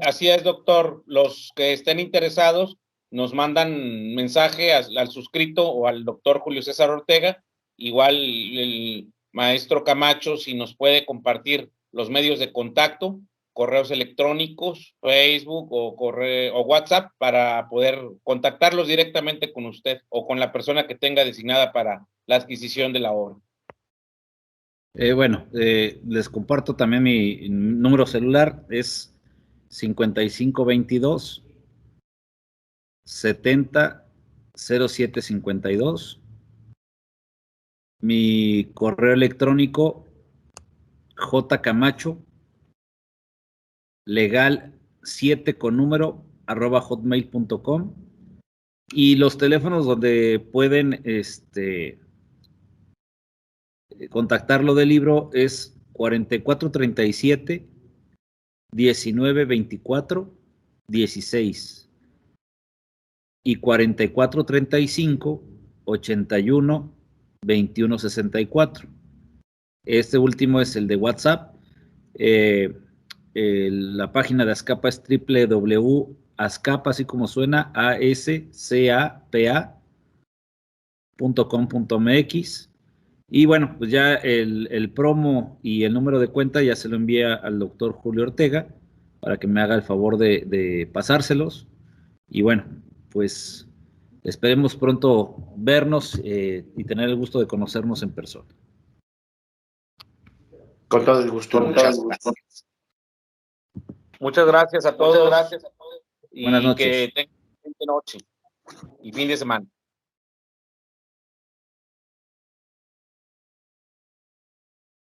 Así es, doctor. Los que estén interesados nos mandan mensaje al suscrito o al doctor Julio César Ortega. Igual el maestro Camacho, si nos puede compartir los medios de contacto, correos electrónicos, Facebook o correo o WhatsApp para poder contactarlos directamente con usted o con la persona que tenga designada para la adquisición de la obra. Les comparto también mi número celular, es 5522 70 0752. Mi correo electrónico jcamacho legal7 con número @hotmail.com, y los teléfonos donde pueden contactar lo del libro es 4437 1924 16 y 4435 81 21 64. Este último es el de WhatsApp. La página de Azcapa es www.azcapa, así como suena, ascapa.com.mx. Y bueno, pues ya el promo y el número de cuenta ya se lo envía al doctor Julio Ortega para que me haga el favor de pasárselos. Y bueno, pues esperemos pronto vernos y tener el gusto de conocernos en persona. Con todo el gusto. Muchas gracias. Muchas gracias a todos. Buenas noches. Que tengan una noche y fin de semana.